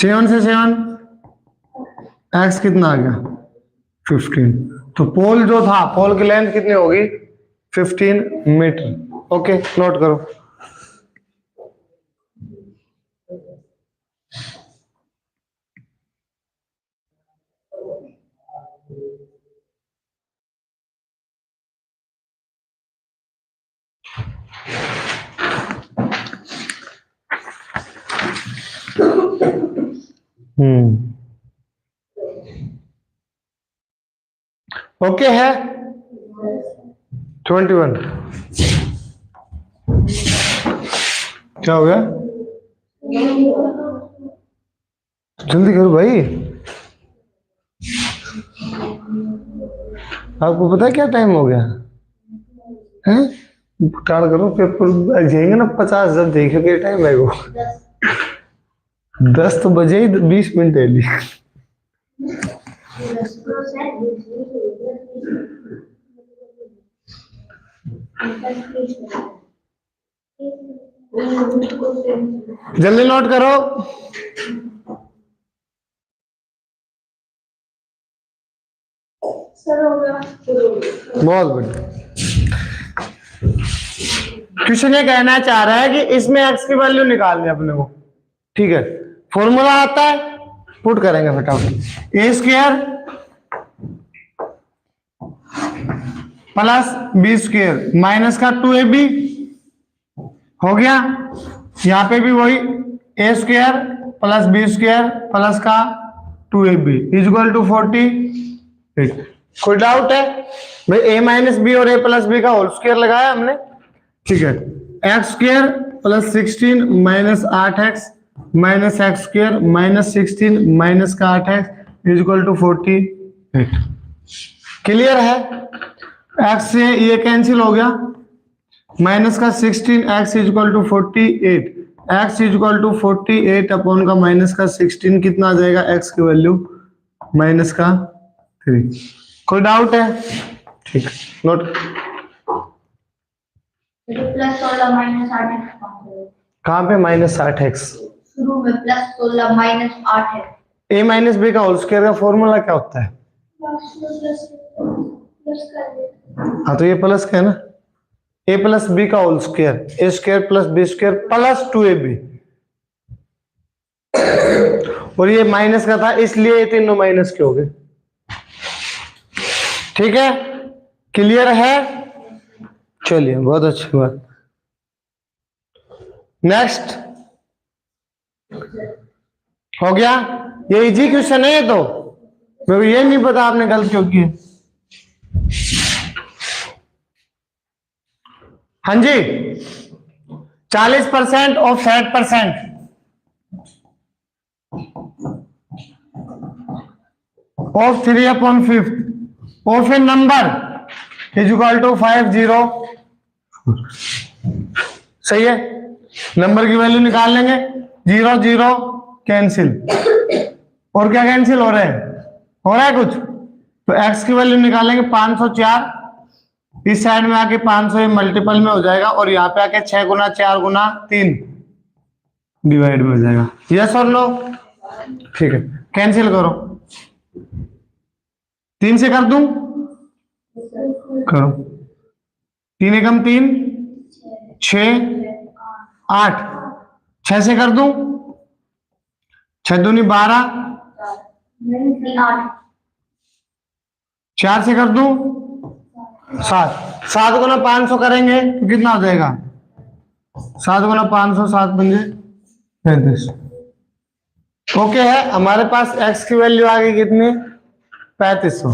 सेवन से 7 x कितना आ गया? 15। तो पोल जो था, पोल की लेंथ कितनी होगी? 15 मीटर। ओके नोट करो। ओके है। 21 क्या हो गया? जल्दी करो भाई। आपको पता है क्या टाइम हो गया है? स्टार्ट करो, पेपर जाएंगे ना 50 जब देखोगे टाइम है वो 10 तो बजे ही 20 मिनट डेली। जल्दी नोट करो। सर हो गया। बहुत बढ़िया। क्वेश्चन ये कहना चाह रहा है कि इसमें x की वैल्यू निकालनी है अपने को, ठीक है। फॉर्मूला आता है, पुट करेंगे फटाफट। A square plus B square minus का 2ab हो गया। यहां पे भी वही A square plus B square plus का 2ab इक्वल टू 48। कोई डाउट है भाई? ए माइनस बी और ए प्लस बी का होल स्क्वायर लगाया हमने, ठीक है। X square plus 16 minus 8x minus x square minus 16 minus का 8x इक्वल टू 48। क्लियर है? x से ये कैंसिल हो गया, माइनस का 16x equal to 48, x equal to 48 upon का माइनस का 16 कितना आ जाएगा? x की वैल्यू माइनस का 3। कोई डाउट है? ठीक है, नोट। प्लस 16 माइनस 8x कहाँ पे माइनस 8x? शुरू में प्लस 16 माइनस 8 है। ए माइनस बी का होल स्क्वायर का फॉर्मूला क्या होता है? हाँ तो ये प्लस का है ना, ए प्लस बी का whole square, A square plus B square plus 2ab, और ये माइनस का था इसलिए ये तीनों माइनस के हो गए। ठीक है, क्लियर है? चलिए, बहुत अच्छी बात। नेक्स्ट हो गया। ये इजी क्वेश्चन है, ये तो मेरे को ये नहीं पता आपने गलत क्यों की। हाँ जी, 40% और 60% of 3/5 of a number is equal to 50। सही है, नंबर की वैल्यू निकाल लेंगे। 0 0 कैंसिल, और क्या कैंसिल हो रहा है? हो रहा है कुछ? तो x की वैल्यू निकालेंगे 504, इस साइड में आके 500 मल्टीपल में हो जाएगा, और यहाँ पे आके 6 गुना 4 गुना 3 डिवाइड में हो जाएगा। यस और नो? ठीक है, कैंसिल करो। 3 से कर दूं? करो। 3 एकम 3, 6 8, 6 से कर दूं? 6 दूनी 12, 4 से कर दूं? 7, 7 गुना 500 करेंगे तो कितना हो जाएगा? 7 गुना 500, 7 पंजे 35। ओके है, हमारे पास x की वैल्यू आ गई कितनी? 3500।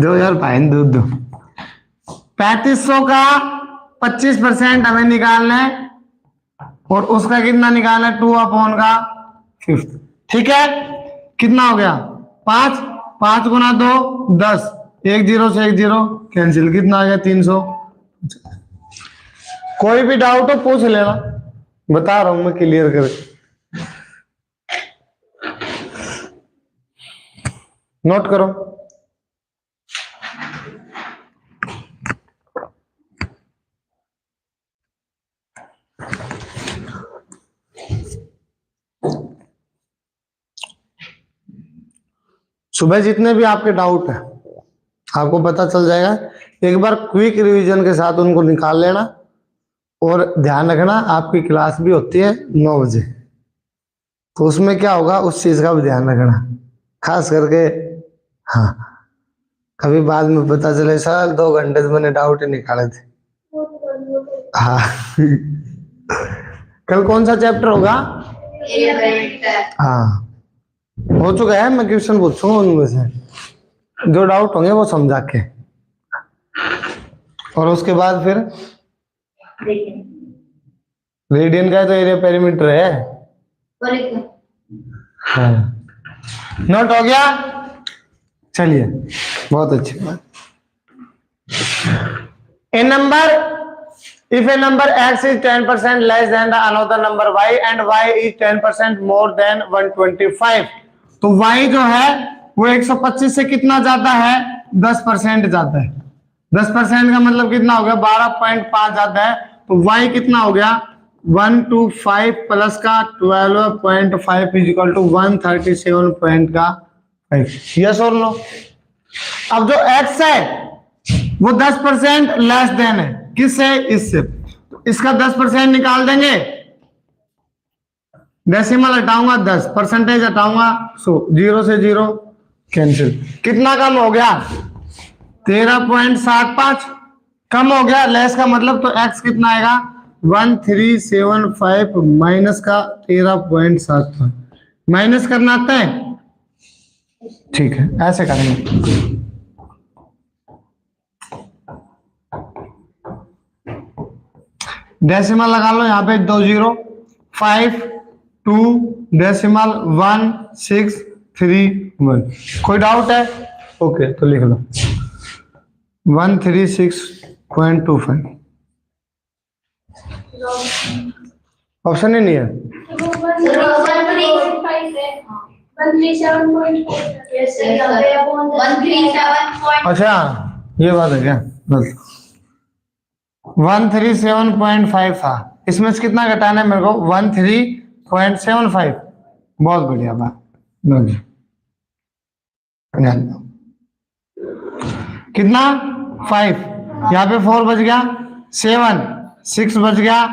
दो यार भाई, दो 3500 का 25% हमें निकालना है, और उसका कितना निकालना है? 2/5। ठीक है, कितना हो गया? 5, 5 गुना 2 10, 1 0 से 1 0 कैंसिल, कितना आ गया? 300। कोई भी डाउट हो पूछ लेना, बता रहा हूं मैं क्लियर करके। नोट करो। सुबह जितने भी आपके डाउट है आपको पता चल जाएगा। एक बार क्विक रिवीजन के साथ उनको निकाल लेना, और ध्यान रखना आपकी क्लास भी होती है 9 बजे, तो उसमें क्या होगा उस चीज का भी ध्यान रखना, खास करके। हाँ, कभी बाद में पता चले सर 2 घंटे से मैंने डाउट ही निकाले थे। हाँ कल कौन सा चैप्टर होगा? हाँ, हो चुका है, मैं क्वेश्चन पूछूंगा उनमें से जो डाउट होंगे वो समझा के, और उसके बाद फिर रेडियन का तो एरिया पेरीमीटर है। हाँ, नोट हो गया? चलिए, बहुत अच्छी बात। ए number, if a number x is 10% less than the another number y and y is 10% more than 125, तो y जो है वो 125 से कितना जाता है? 10% जाता है। 10% का मतलब कितना हो गया? 12.5 जाता है। तो y कितना हो गया? 125 प्लस का 12.5 इज इक्वल टू 137.5। यस और नो? अब जो x है वो 10% लेस देन है, किससे? इससे। तो इसका 10% निकाल देंगे, डेसिमल हटाऊंगा 10, परसेंटेज हटाऊंगा 100, 0 से 0 कैंसिल। कितना कम हो गया? 13.75 कम हो गया। लेस का मतलब तो x कितना आएगा? 1375 माइनस का 13.75। माइनस करना आता है? ठीक है, ऐसे करेंगे। डेसिमल लगा लो यहाँ पे, 2 0 5 2 डेसिमल 1 6 3 1। कोई डाउट है? ओके, तो लिख लो 136.25। ऑप्शन ही नहीं है। 137.5। अच्छा, ये बात है क्या? 137.5 था, इसमें से कितना घटाना है मेरे को? 13.75। बहुत बढ़िया बात। कितना? 5, यहाँ पे 4 बच गया, 7 6 बच गया,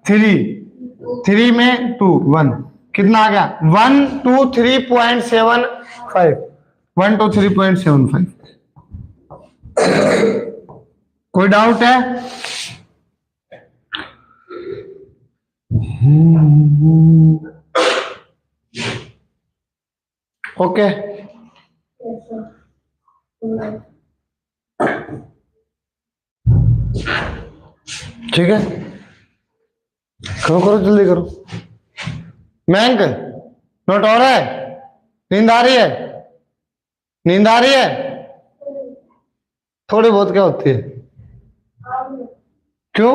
3 में 2 1, कितना आ गया? 123.75। 123.75। कोई डाउट है? ओके, ठीक है, करो करो, जल्दी करो। मैंक नोट हो रहा है? नींद आ रही है? नींद आ रही है? थोड़ी बहुत क्या होती है? क्यों?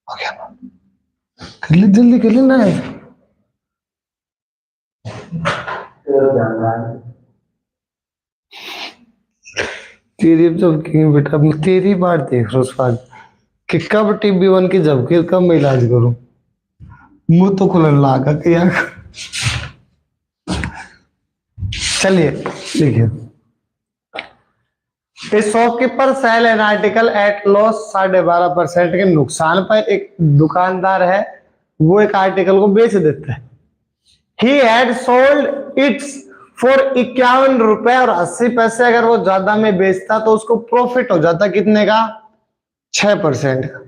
हो गया, कर ले, जल्दी कर लेना है। तेरी अब झपकी बेटा, तेरी बात देख रहा उस बात कि कब TB1 की झपकी, कब मैं इलाज करूं। मुंह तो खुलन लागा कि यार। चलिए देखिए, a shopkeeper sell an article at loss 12.5% के नुकसान पर एक दुकानदार है, वो एक आर्टिकल को बेच देता है। He had sold it's for 51 रुपए और 80 पैसे। अगर वो ज्यादा में बेचता तो उसको प्रॉफिट हो जाता कितने का? 6% का।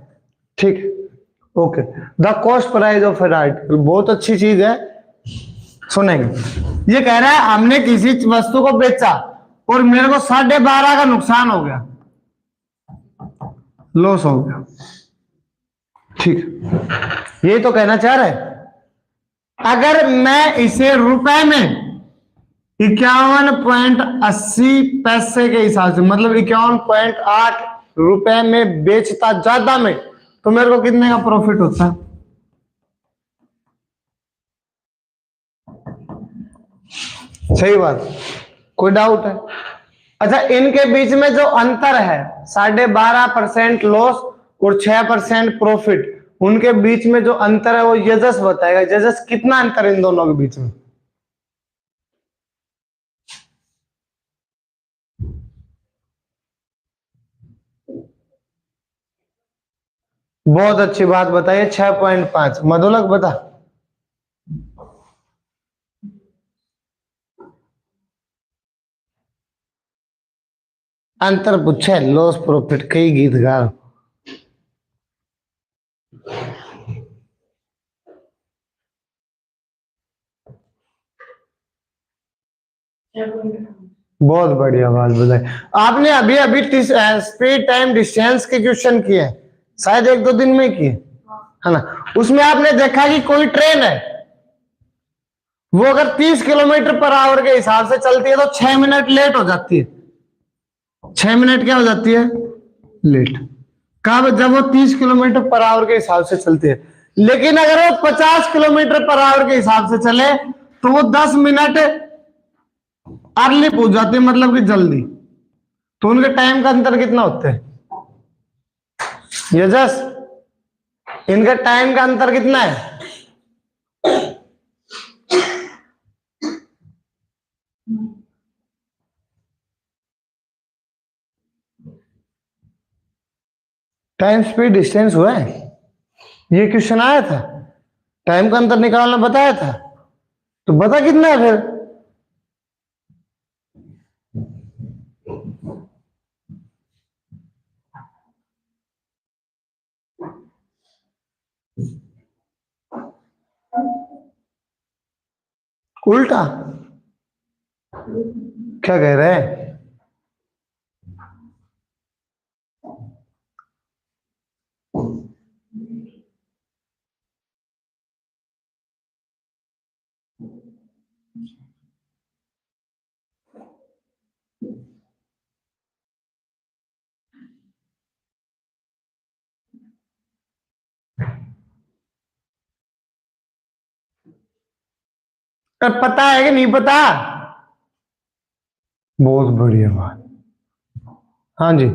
ठीक, okay. The cost price of an article, बहुत अच्छी चीज है, सुनेंगे। ये कह रहा है हमने किसी वस्तु को बेचा और मेरे को 12.5 का नुकसान हो गया, लॉस हो गया। ठीक, ये तो कहना चाह रहे हैं अगर मैं इसे रुपए में 51.80 पैसे के हिसाब से, मतलब 51.8 रुपए में बेचता ज्यादा में, तो मेरे को कितने का प्रॉफिट होता? सही बात, कोई डाउट है? अच्छा, इनके बीच में जो अंतर है 12.5% लॉस और 6% प्रॉफिट, उनके बीच में जो अंतर है वो यजस बताएगा। यजस, कितना अंतर इन दोनों के बीच में? बहुत अच्छी बात बताइए, 6.5। मधुलक बता। अंतर पूछे, लॉस प्रॉफिट, कई गीत गा। बहुत बढ़िया बात बताई आपने। अभी अभी स्पीड टाइम डिस्टेंस के क्वेश्चन किए, शायद 1-2 दिन में किए, है ना? उसमें आपने देखा कि कोई ट्रेन है, वो अगर 30 किलोमीटर पर आवर के हिसाब से चलती है तो 6 मिनट लेट हो जाती है। 6 मिनट क्या हो जाती है? लेट। कब? जब वो 30 किलोमीटर पर आवर के हिसाब से चलती है। लेकिन अगर वो 50 किलोमीटर पर आवर के हिसाब से चले तो वो 10 मिनट अर्ली पहुंच जाती है, मतलब कि जल्दी। तो उनके टाइम का अंतर कितना होता है? यजस, इनका टाइम का अंतर कितना है? टाइम स्पीड डिस्टेंस हुआ है, ये क्वेश्चन आया था, टाइम का अंतर निकालना बताया था, तो बता कितना है फिर? उल्टा क्या कह रहे हैं? पर पता है कि नहीं पता? बहुत बढ़िया बात। हाँ जी,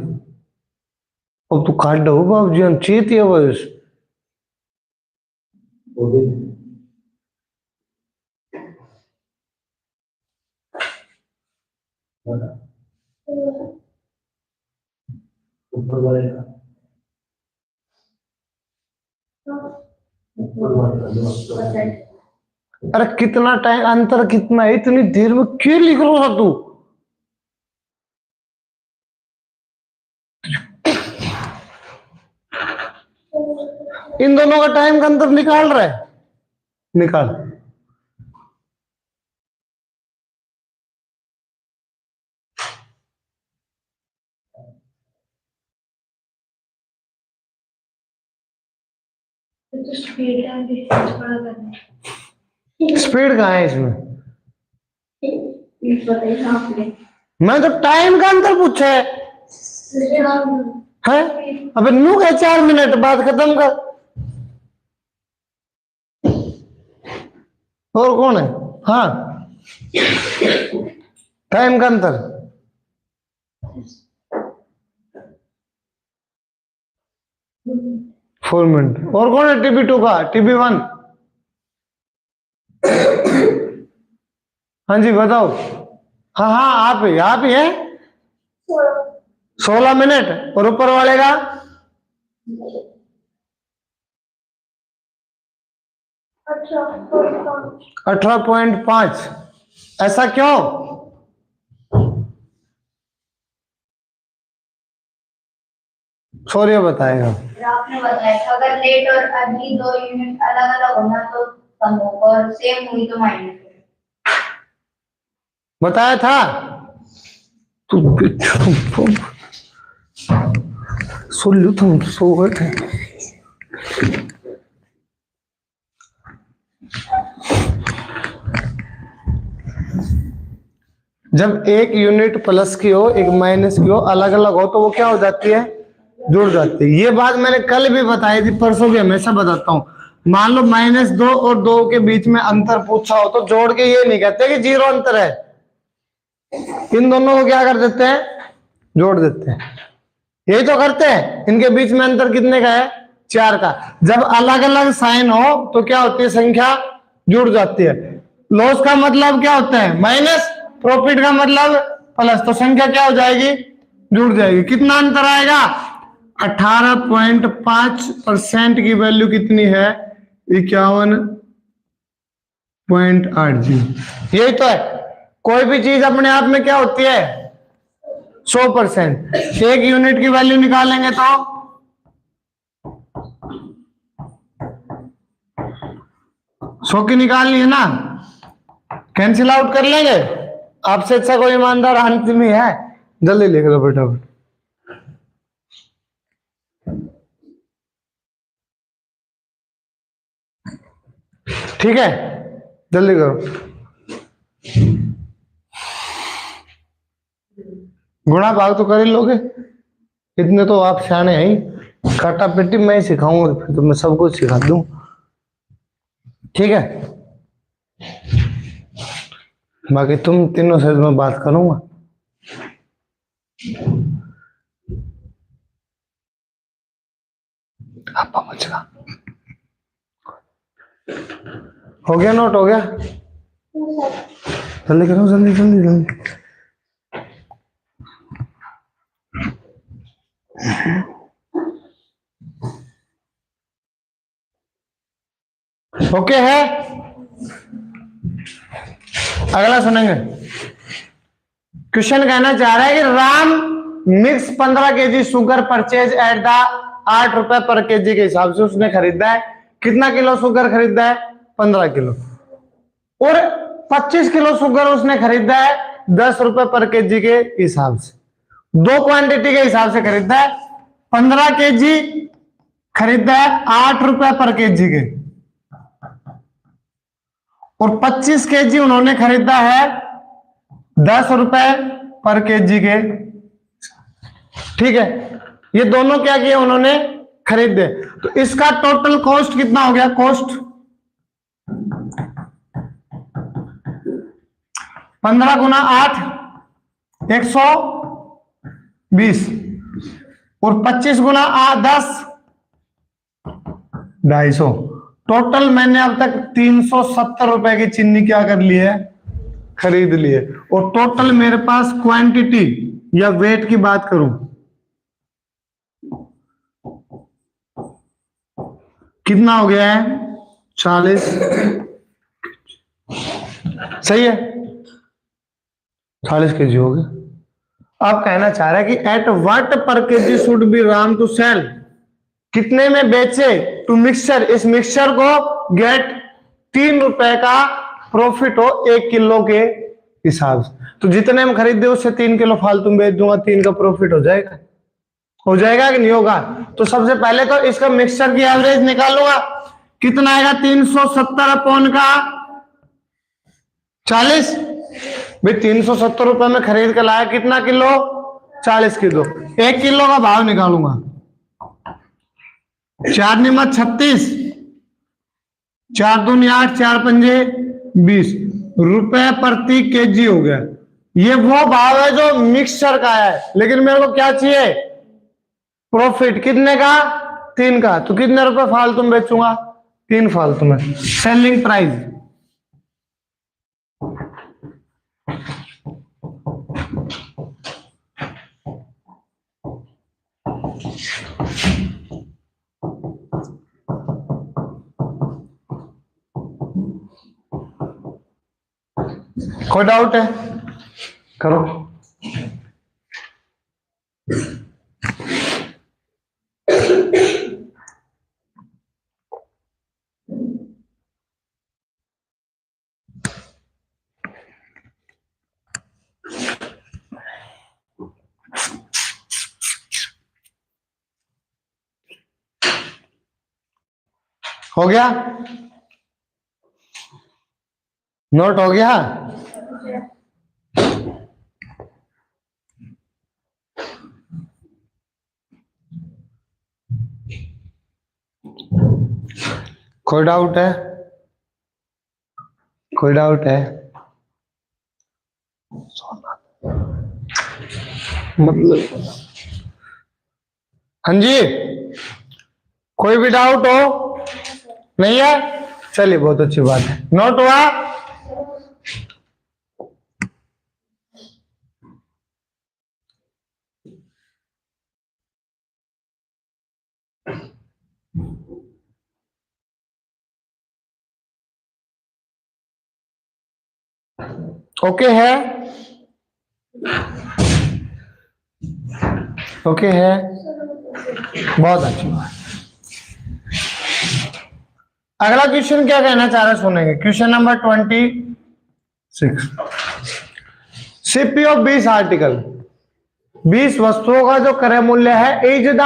अब तू काट दो बाबू जी, हम चीत है बस। वो भी ऊपर वाले का ऊपर वाले का अरे कितना टाइम अंतर कितना है, इतनी देर में क्यों लिख रहा था तू? इन दोनों का टाइम का अंतर निकाल रहा है, निकाल। तो स्पीड एंड डिस्टेंस पढ़ा करना है। स्पीड कहाँ है इसमें? बताइए आपने। मैं तो टाइम का अंतर पूछा है, है? अबे नू है 4 मिनट बात खत्म कर। और कौन है? हाँ, टाइम का अंतर 4 मिनट। और कौन है TB2 का? TB1? हाँ जी बताओ। हाँ हाँ, आप ही है। 16 मिनट। और ऊपर वाले का? 18.5। ऐसा क्यों? सॉरी बताएगा। आपने बताया था अगर लेट और अर्ली 2 यूनिट अलग अलग होना तो कम होगा और सेम हुई तो माइनस। बताया था तू। सुन लो तुम, सो गए थे। जब एक यूनिट प्लस की हो, एक माइनस की हो, अलग अलग हो, तो वो क्या हो जाती है? जुड़ जाती है। ये बात मैंने कल भी बताई थी, परसों भी हमेशा बताता हूँ। मान लो -2 और 2 के बीच में अंतर पूछा हो तो जोड़ के ये नहीं कहते कि 0 अंतर है, इन दोनों को क्या कर देते हैं? जोड़ देते हैं। यही तो करते हैं। इनके बीच में अंतर कितने का है? 4 का। जब अलग अलग साइन हो तो क्या होती है? संख्या जुड़ जाती है। लॉस का मतलब क्या होता है? माइनस। प्रॉफिट का मतलब प्लस। तो संख्या क्या हो जाएगी? जुड़ जाएगी। कितना अंतर आएगा? 18.5% की वैल्यू कितनी है? 51.80। यही तो है। कोई भी चीज अपने आप में क्या होती है? 100%। एक यूनिट की वैल्यू निकालेंगे तो 100 की निकालनी है ना, कैंसिल आउट कर लेंगे। आपसे अच्छा कोई ईमानदार अंत में है? जल्दी लिख लो फटाफट। ठीक है, जल्दी करो। गुणा भाग तो कर ही लोगे, इतने तो आप सियाने हैं ही। काटा पेटी मैं ही सिखाऊंगा, फिर तो मैं सब कुछ सिखा दूं। ठीक है, बाकी तुम तीनों से मैं बात करूंगा। आप बचना हो गया, नोट हो गया, जल्दी करो, जल्दी जल्दी जल्दी। ओके है। अगला सुनेंगे। क्वेश्चन कहना चाह रहा है कि Ram mix 15 KG sugar purchase at the 8 रुपए पर केजी के हिसाब से उसने खरीदा है। कितना किलो शुगर खरीदा है? 15 किलो। और 25 किलो शुगर उसने खरीदा है 10 रुपए पर केजी के हिसाब से। दो क्वांटिटी के हिसाब से खरीदा है। 15 केजी खरीदा है 8 रुपए पर केजी के, और 25 केजी उन्होंने खरीदा है 10 रुपए पर केजी के। ठीक है, ये दोनों क्या किए उन्होंने? खरीदे। तो इसका टोटल कॉस्ट कितना हो गया? कॉस्ट 15 गुना 8 120, और 25 गुना 10 250। टोटल मैंने अब तक 370 रुपए की चीनी क्या कर ली है? खरीद ली है। और टोटल मेरे पास क्वांटिटी या वेट की बात करूं, कितना हो गया है? 40। सही है, 40 केजी हो गया। आप कहना चाह रहे हैं कि at what per kg should be राम टू सेल, कितने में बेचे टू मिक्सचर, इस मिक्सचर को गेट 3 रुपए का प्रॉफिट हो 1 किलो के हिसाब से। तो जितने में खरीदे उससे 3 किलो फालतू बेच दूंगा, 3 का प्रॉफिट हो जाएगा। हो जाएगा कि नहीं होगा? तो सबसे पहले तो इसका मिक्सचर की एवरेज निकालूंगा। कितना आएगा? 370 अपॉन का 40। भाई 370 रुपए में खरीद कर लाया, कितना किलो? 40 किलो। 1 किलो का भाव निकालूंगा। 4 निमत 36, 4 दूनी 8, 4 पंजे 20 रुपए प्रति केजी हो गया। ये वो भाव है जो मिक्सचर का है, लेकिन मेरे को क्या चाहिए? प्रॉफिट। कितने का? 3 का। तो कितने रुपए फालतू में बेचूंगा? 3 फालतू में। सेलिंग प्राइस कोई डाउट है? करो। हो गया? नोट हो गया? कोई डाउट है? कोई डाउट है? मतलब हाँ जी, कोई भी डाउट हो? नहीं है? चलिए, बहुत अच्छी बात है। नोट हुआ? ओके है? ओके है, बहुत अच्छी बात। अगला क्वेश्चन क्या कहना चाह रहे सुनेंगे। Question number 26। CP of 20 article, 20 वस्तुओं का जो क्रय मूल्य है is the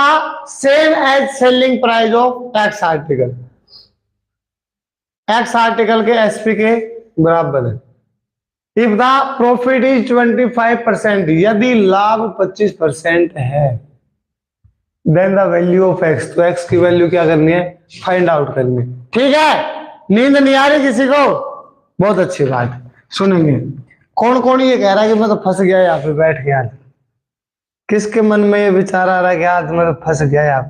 same as selling price of x article, x article के एसपी के बराबर है। इफ द प्रॉफिट इज 25%, यदि लाभ 25% है, then the value of x, तो एक्स की वैल्यू क्या करनी है? फाइंड आउट करनी है। ठीक है? नींद नहीं आ रही किसी को? बहुत अच्छी बात, सुनेंगे। कौन कौन ये कह रहा है कि मैं तो फंस गया यहाँ पे बैठ गया? किसके मन में ये विचार आ रहा है कि आज मैं तो फंस गया यार?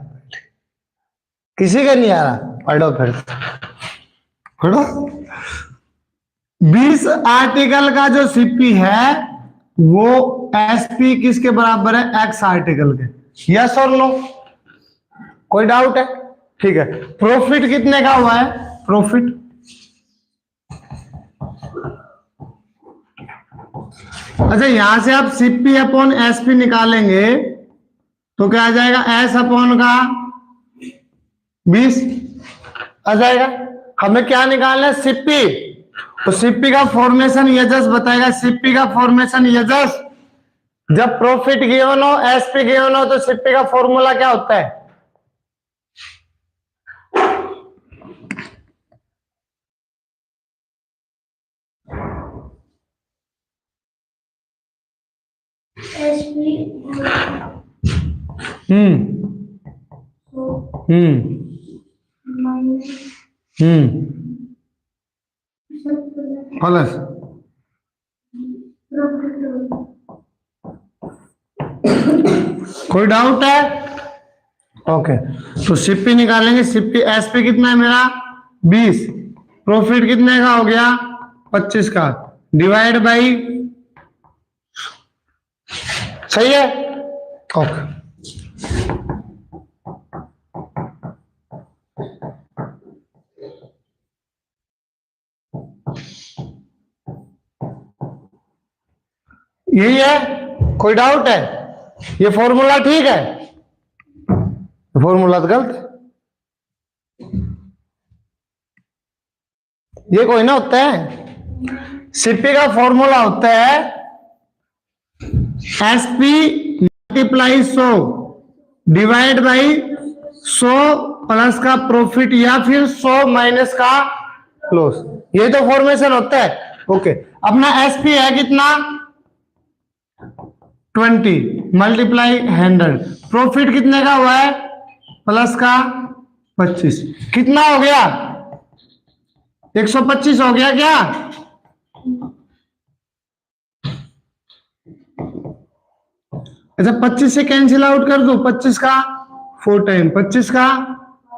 किसी का नहीं आ रहा? पढ़ो फिर, पढ़ो। 20 आर्टिकल का जो सीपी है वो एसपी किसके बराबर है? एक्स आर्टिकल के। यस और नो? कोई डाउट है? ठीक है। प्रॉफिट कितने का हुआ है? प्रॉफिट अच्छा, यहां से आप सीपी अपॉन एसपी निकालेंगे तो क्या आ जाएगा? एस अपॉन का 20 आ जाएगा। हमें क्या निकालना है? सीपी। तो सीपी का फॉर्मेशन यजस बताएगा। सीपी का फॉर्मेशन यजस, जब प्रॉफिट गिवन हो, एसपी गिवन हो, तो सीपी का फॉर्मूला क्या होता है? प्लस कोई डाउट है? ओके, तो सीपी निकालेंगे। सीपी एसपी कितना है मेरा? 20। प्रॉफिट कितने का हो गया? 25 का, डिवाइड बाई, सही है? ओके, यही है? कोई डाउट है? ये फॉर्मूला ठीक है? फॉर्मूला तो गलत है। ये कोई ना होता है। सीपी का फॉर्मूला होता है SP multiply 100 divide by 100 plus का प्रॉफिट या फिर 100 माइनस का लॉस। ये तो फॉर्मेशन होता है। ओके, अपना एसपी है कितना? 20 मल्टीप्लाई 100। प्रॉफिट कितने का हुआ है? प्लस का 25। कितना हो गया? 125 हो गया क्या? अच्छा, 25 से कैंसिल आउट कर दो। 25 का 4 टाइम, 25 का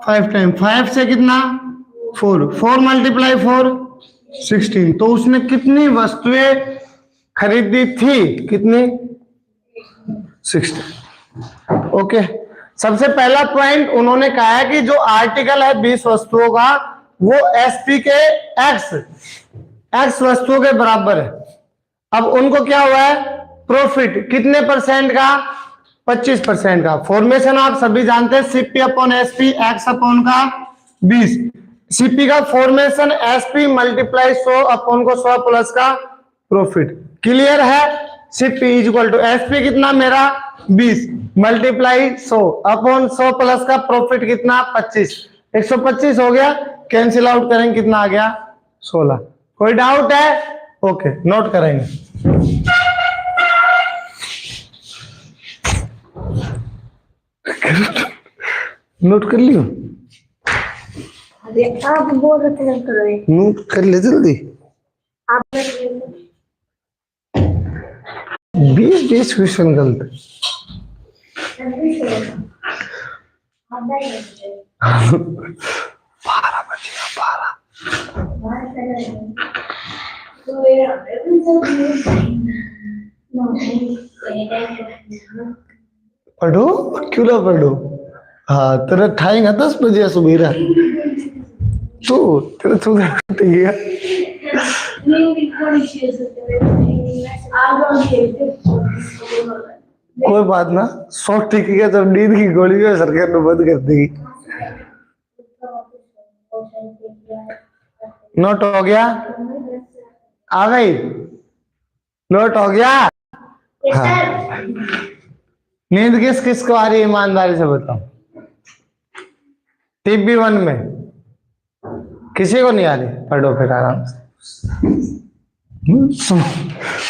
5 टाइम, 5 से कितना? 4, 4 मल्टीप्लाई 4 16। तो उसने कितनी वस्तुएं खरीदी थी? कितनी? 60। ओके, सबसे पहला पॉइंट उन्होंने कहा है कि जो आर्टिकल है 20 वस्तुओं का, वो एसपी के एक्स वस्तुओं के बराबर है। अब उनको क्या हुआ है? प्रॉफिट कितने परसेंट का? 25% का। फॉर्मेशन आप सभी जानते हैं, CP upon SP, x upon का 20। सीपी का फॉर्मेशन एसपी मल्टीप्लाई 100 अपॉन को 100 प्लस का प्रॉफिट। क्लियर है? CP is equal to SP कितना मेरा? 20 मल्टीप्लाई 100 अपॉन 100 प्लस का प्रॉफिट कितना? 25। 125 हो गया। कैंसिल आउट करेंगे, कितना आ गया? 16। कोई डाउट है? ओके, नोट करेंगे। नोट कर लियो? अरे आप बोल रहे थे करोगे। नोट कर ले जल्दी। आप 20 क्वेश्चन गलत। 12 बजे 12। पढ़ो, क्यों ना पढ़ो? हाँ, तेरा ठाएगा 10 बजे सुबह। तो तेरा चौदह गया। कोई बात ना, 100 टिकेगा जब नींद की गोली में सरकार ने बंद कर देगी। नोट हो गया? आ गई? नोट हो गया? हाँ। नींद किस किस को आ रही है? ईमानदारी से बताओ। TB1 में किसी को नहीं आ रही? पढ़ो फिर आराम से।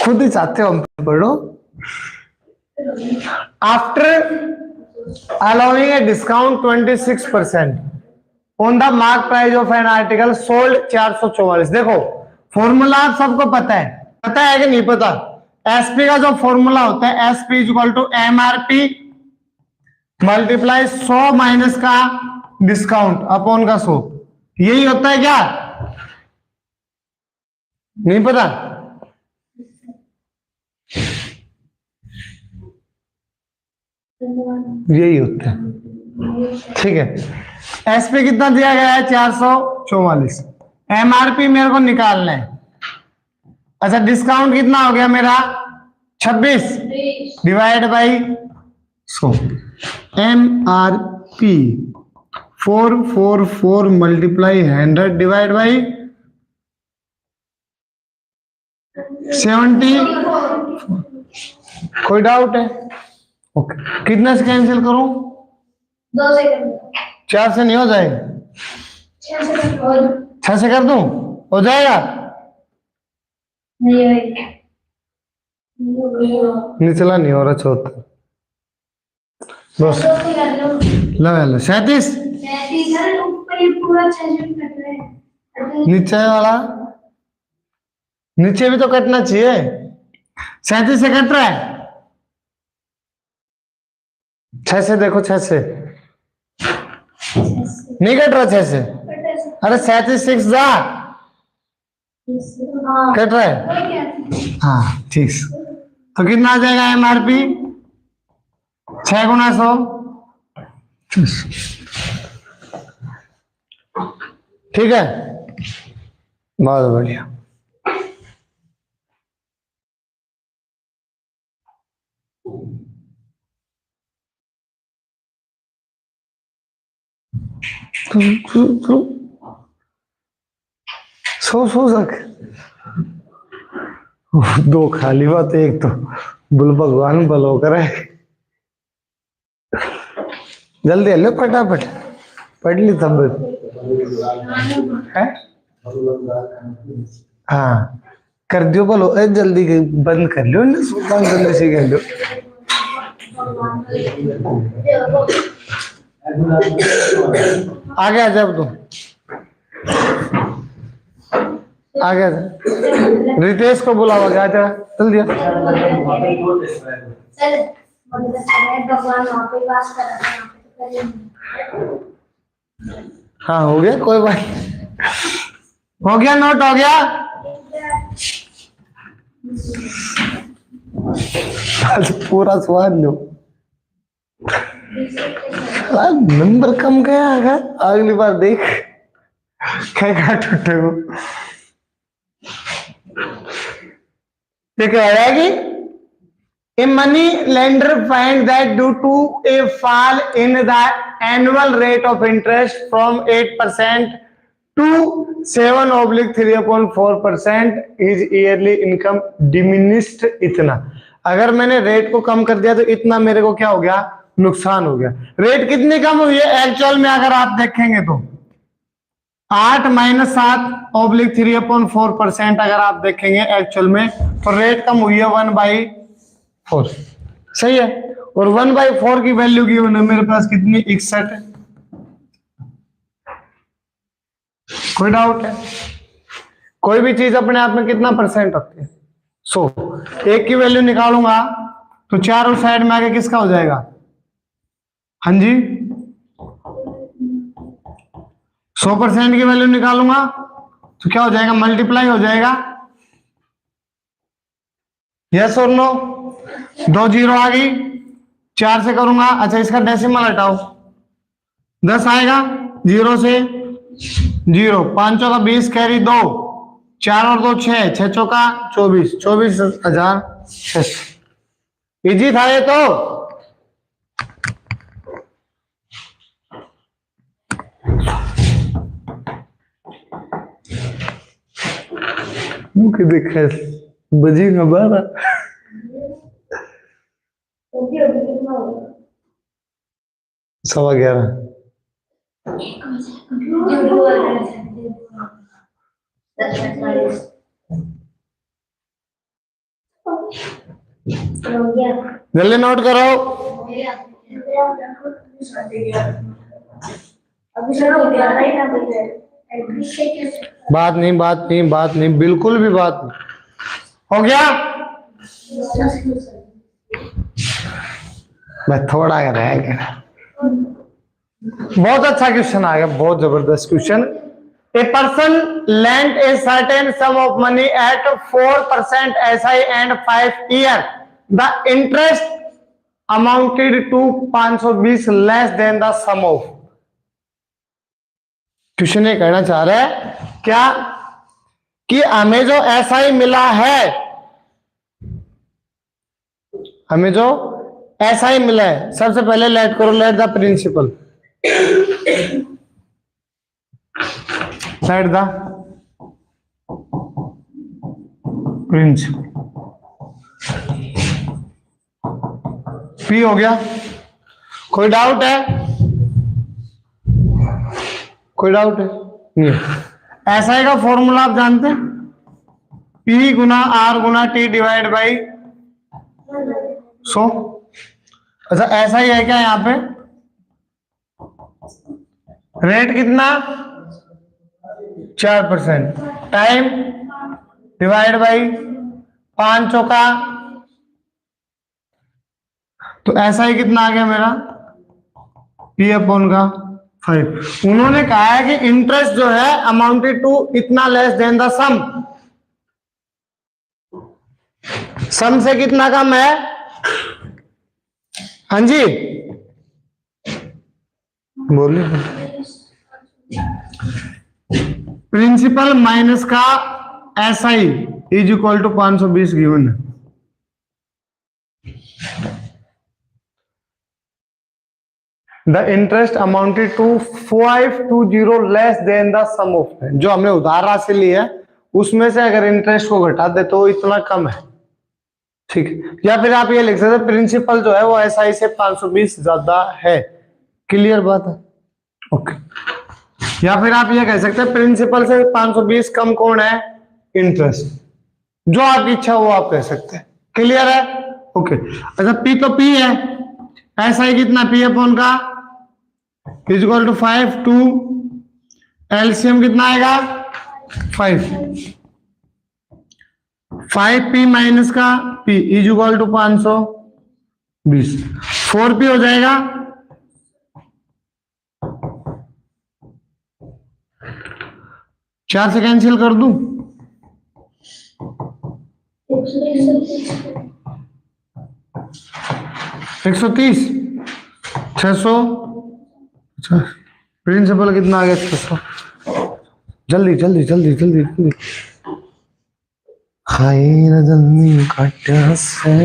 खुद ही चाहते हो हम पढ़ो। After allowing a discount 26% on the mark price of an article sold 444। देखो फॉर्मूला आप सबको पता है कि नहीं पता? एसपी का जो फॉर्मूला होता है SP is equal to MRP multiply 100 minus का डिस्काउंट अपॉन का 100, यही होता है क्या? नहीं पता? यही होता है, ठीक है। एसपी कितना दिया गया है? 444। एमआरपी मेरे को निकालना है। अच्छा डिस्काउंट कितना हो गया मेरा? 26 divide by 100। MRP 444 multiply 100 divide by 70। कोई डाउट है? ओके कितना से कैंसिल करूं? 2 सेकंड 4 से नहीं हो जाएगा? 6 सेकंड 6 से कर दूं? हो जाएगा? निचला नहीं हो रहा चौथा। बस लो 37 पूरा 6 कट रहा है। नीचे वाला नीचे भी तो कटना चाहिए। 37 से कट रहा है? 6 से देखो, 6 से नहीं कट रहा। 6 से अरे 37 जा कट रहा है। हाँ ठीक। तो कितना आ जाएगा एमआरपी? 6 गुना 100। ठीक है बहुत बढ़िया। सो सक 2 खाली बात, एक तो बुल भगवान बलो करे। जल्दी लो फटाफट पढ़ ली तब है। हाँ कर दियो बोलो जल्दी बंद कर लो ना, सुल्तान जल्दी से कर लो। आगे आ जाओ तुम, आगे आ जा। रितेश को बुलाओ, आ जा जल्दी। भगवान वहाँ पे वास कर रहा है। हाँ हो गया, कोई बात हो गया, नोट हो गया। आज पूरा स्वाद लो। नंबर कम गया अगर अगली बार देख क्या टूटे को। ठीक है a money lender find that due to a fall in the annual rate of interest from 8% to 7/3/4% his yearly income diminished इतना। अगर मैंने रेट को कम कर दिया तो इतना मेरे को क्या हो गया? नुकसान हो गया। रेट कितनी कम हुई है एक्चुअल में? अगर आप देखेंगे तो 8 - 7/3/4% अगर आप देखेंगे एक्चुअल में तो रेट कम हुई है 1/4। सही है। और 1/4 की वैल्यू की मेरे पास कितनी? 61 है। कोई डाउट है? कोई भी चीज अपने आप में कितना परसेंट रखती है? 100। एक की वैल्यू निकालूंगा तो चारों साइड में आगे किसका हो जाएगा? हाँ जी 100% की वैल्यू निकालूंगा तो क्या हो जाएगा? मल्टीप्लाई हो जाएगा। यस और नो? 2 0 आ गई। 4 से करूंगा। अच्छा इसका डेसिमल हटाओ, 10 आएगा। 0 से 0, 5 का 20 कैरी 2, 4 और 2 6, 6 चौका 24, 24,600। इजी था ये तो। मुझे देखा बजी ना 12। सवा 11। जल्दी नोट करो। बात नहीं, बिल्कुल भी बात नहीं। हो गया? मैं थोड़ा रह गया। बहुत अच्छा क्वेश्चन आ गया, बहुत जबरदस्त question. A person lent a certain sum of money at 4% SI and 5 year, the interest amounted to 520 less than the sum of. Question ये कहना चाह रहा है क्या कि हमें जो SI मिला है, हमें जो SI मिला है, सबसे पहले लेट करो, let the principal, let the principal P हो गया। कोई डाउट है? कोई डाउट है? नहीं। SI का फॉर्मूला आप जानते हैं, P Guna R Guna T divide by 100। अच्छा ऐसा ही है क्या यहाँ पे? रेट कितना? 4%, टाइम डिवाइड बाई 5 चौका, तो ऐसा ही कितना आ गया मेरा? P अपॉन का 5। उन्होंने कहा है कि इंटरेस्ट जो है अमाउंटेड टू इतना less than the sum, sum से कितना कम है? हाँ जी बोलिए। प्रिंसिपल माइनस का SI is equal to 520 given है। The interest amounted to 520 less than the sum of, जो हमने उधार राशि ली है उसमें से अगर इंटरेस्ट को घटा दे तो इतना कम है, ठीक है। या फिर आप ये लिख सकते हैं प्रिंसिपल जो है वो SI से 520 ज्यादा है। क्लियर बात है? ओके। या फिर आप ये कह सकते हैं प्रिंसिपल से 520 कम कौन है? इंटरेस्ट। जो आपकी इच्छा वो आप कह सकते हैं। क्लियर है? ओके। अच्छा P तो P है, SI कितना? P अपॉन का is equal to 5 to LCM कितना आएगा? 5P माइनस का P is equal to 520, 4P हो जाएगा। चार से कैंसिल कर दूं? 130, 600। अच्छा प्रिंसिपल कितना आ गया? 600। जल्दी जल्दी जल्दी जल्दी जल्दी, खैर जल्दी कट से।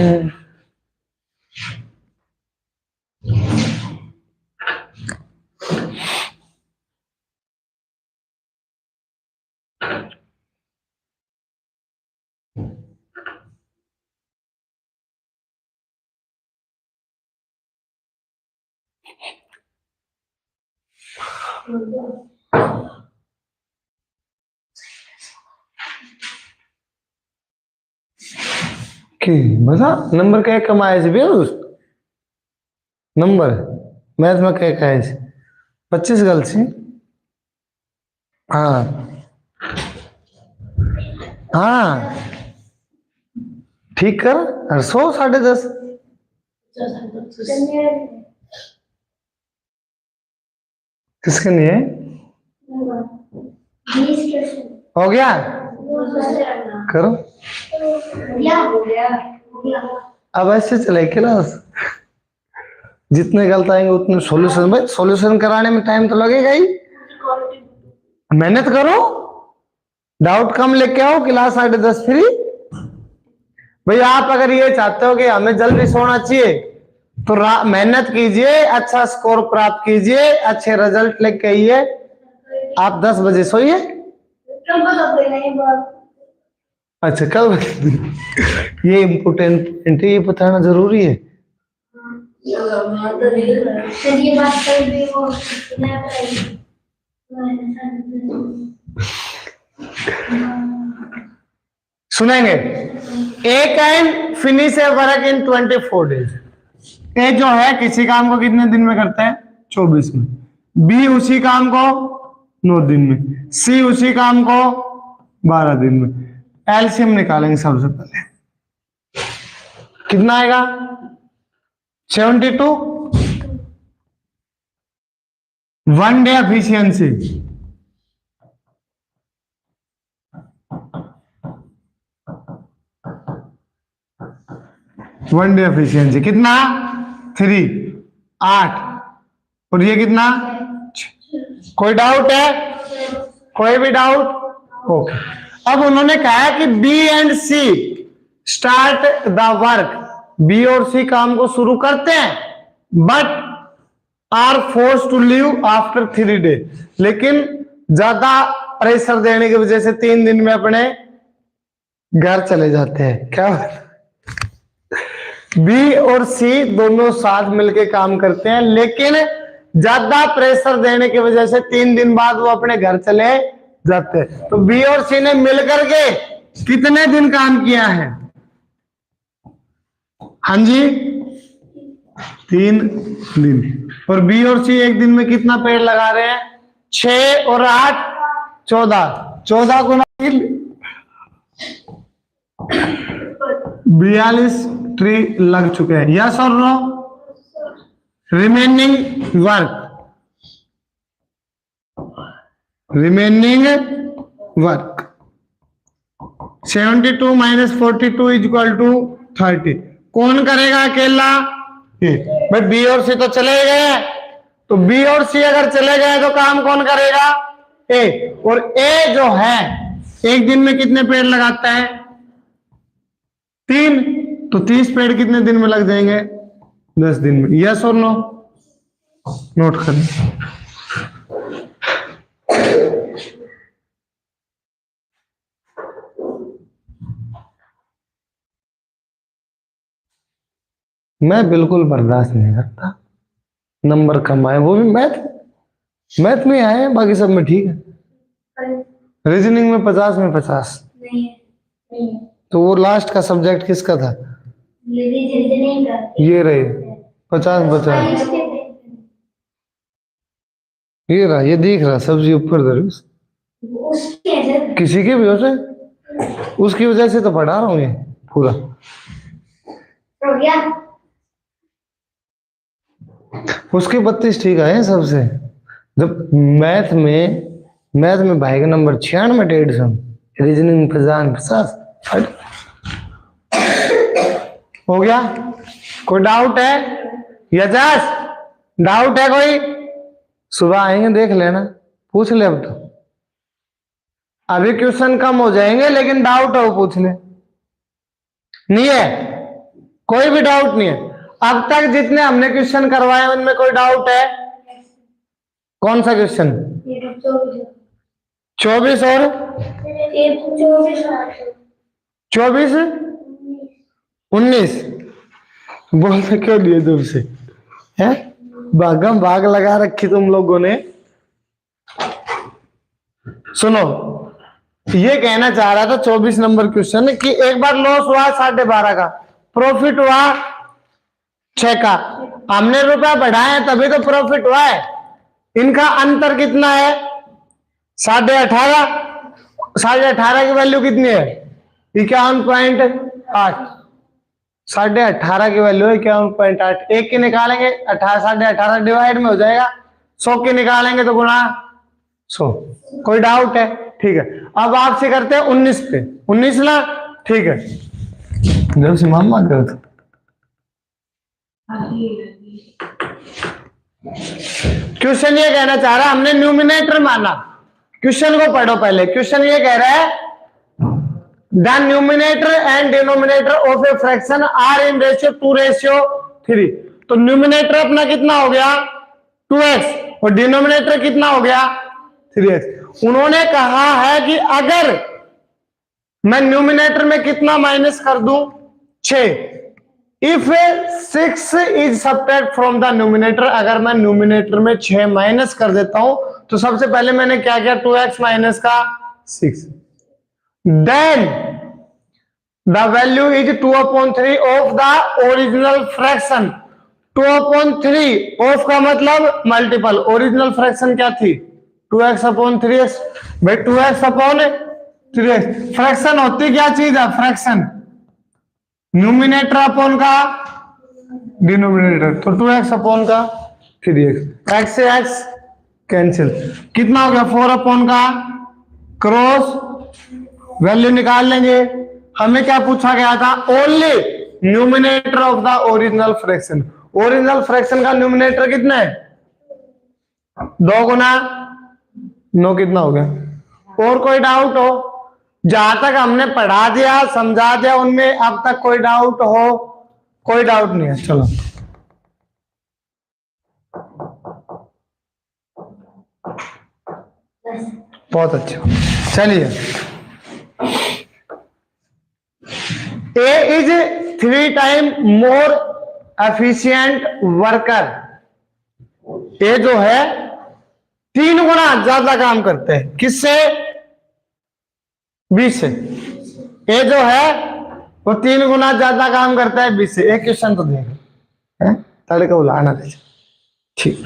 बता नंबर क्या कमाए से नंबर मैथ में क्या कहे 25 गल से। हाँ हाँ ठीक कर। 100 10.5 किसके लिए हो गया? करो अब ऐसे चले क्लास, जितने गलत आएंगे उतने सॉल्यूशन। भाई सॉल्यूशन कराने में टाइम तो लगेगा ही, मेहनत करो, डाउट कम लेके आओ, क्लास 10:30 फ्री। भाई आप अगर ये चाहते हो कि हमें जल्दी सोना चाहिए तो मेहनत कीजिए, अच्छा स्कोर प्राप्त कीजिए, अच्छे रिजल्ट लेके आइए। आप 10 बजे सोइए। अच्छा कल ये इम्पोर्टेंट ये बताना जरूरी है। सुनेंगे। A can finish a work in 24 days. A जो है किसी काम को कितने दिन में करता है? 24 में। बी उसी काम को 9 दिन में। सी उसी काम को 12 दिन में। एलसीएम निकालेंगे सबसे पहले। कितना आएगा 72 one day efficiency. One day efficiency कितना 3 8 और ये कितना कोई डाउट है कोई भी डाउट ओके। अब उन्होंने कहा कि B and C start the work, B और सी काम को शुरू करते हैं but are force to leave after 3 day, लेकिन ज्यादा प्रेशर देने की वजह से 3 दिन में अपने घर चले जाते हैं। क्या बी और सी दोनों साथ मिलके काम करते हैं लेकिन ज्यादा प्रेशर देने की वजह से 3 दिन बाद वो अपने घर चले जाते हैं। तो बी और सी ने मिलकर के कितने दिन काम किया है? हाँ जी 3 दिन। और बी और सी एक दिन में कितना पेड़ लगा रहे हैं? 6 और 8 14 गुना 42 ट्री लग चुके हैं। यस और no? Remaining work 72 minus 42 is equal to 30। कौन करेगा अकेला? भाई बी और सी तो चले गए, तो बी और सी अगर चले गए तो काम कौन करेगा? ए। और ए जो है एक दिन में कितने पेड़ लगाता है? 3। तो 30 पेड़ कितने दिन में लग जाएंगे? 10 दिन में। यस और नो? नोट करें। मैं बिल्कुल बर्दाश्त नहीं करता नंबर कम आए, वो भी मैथ में आए, बाकी सब में ठीक है। रीजनिंग में 50 में 50 नहीं। तो वो लास्ट का सब्जेक्ट किसका था? रीजनिंग का। ये रहे 50 बचा। ये रहा, ये दिख रहा सब्जी ऊपर धरी किसी की भी हो जाए, उसकी वजह से तो पढ़ा रहा हूँ ये पूरा। हो गया? उसके 32 ठीक आए सबसे। जब मैथ में भाई का नंबर 96 150, रीजनिंग में 50 हो गया। कोई डाउट है? यजस डाउट है कोई? सुबह आएंगे देख लेना, पूछ ले। अब तो अभी क्वेश्चन कम हो जाएंगे लेकिन डाउट है वो पूछ ले। नहीं है कोई भी डाउट नहीं है? अब तक जितने हमने क्वेश्चन करवाए उनमें कोई डाउट है? कौन सा क्वेश्चन? 24 और 24 19 बोलते क्यों लिए तुमसे है? भागम भाग लगा रखी तुम लोगों ने। सुनो ये कहना चाह रहा था 24 नंबर क्वेश्चन कि एक बार लॉस हुआ 12.5 का, प्रॉफिट हुआ 6 का, हमने रुपया बढ़ाया तभी तो प्रॉफिट हुआ है। इनका अंतर कितना है? 18.5। 18.5 की वैल्यू कितनी है? 51.8। 18.5 की वैल्यू है 51.8। एक की निकालेंगे 18.5 डिवाइड में हो जाएगा, 100 की निकालेंगे तो गुणा 100। कोई डाउट है? ठीक है। अब आपसे करते हैं 19 पे। 19 ना ठीक है। जब से मामा कर दो क्वेश्चन ये कहना चाह रहा, हमने न्यूमिनेटर माना। क्वेश्चन को पढ़ो पहले। क्वेश्चन ये कह रहा है the numerator and denominator of a fraction are in ratio 2:3। तो न्यूमिनेटर अपना कितना हो गया? 2x और डिनोमिनेटर कितना हो गया? 3x। उन्होंने कहा है कि अगर मैं न्यूमिनेटर में कितना माइनस कर दूं? 6। If 6 is subtract from the numerator, अगर मैं न्यूमिनेटर में 6 माइनस कर देता हूं तो सबसे पहले मैंने क्या किया? 2x माइनस का 6। Then the value is 2/3 of the original fraction. 2/3 of का मतलब मल्टीपल। ओरिजिनल फ्रैक्शन क्या थी? 2x/3x। भाई 2x/3x फ्रैक्शन होती क्या चीज है? फ्रैक्शन न्यूमिनेटर अपॉन का डिनोमिनेटर, तो 2x अपॉन का 3x, x से x कैंसिल, कितना हो गया 4 अपॉन का क्रॉस वैल्यू निकाल लेंगे। हमें क्या पूछा गया था, only numerator of the original fraction. Original fraction का न्यूमिनेटर कितना है, 2 गुना 9 कितना हो गया। और कोई डाउट हो, जहां तक हमने पढ़ा दिया समझा दिया उनमें अब तक कोई डाउट हो? कोई डाउट नहीं है, चलो बहुत अच्छा। चलिए, A is 3 times more efficient worker। A जो है 3 गुना ज्यादा काम करते हैं, किससे, B से। A जो है वो 3 गुना ज्यादा काम करता है B से। एक क्वेश्चन तो देखें, तड़के उलाना दे, ठीक।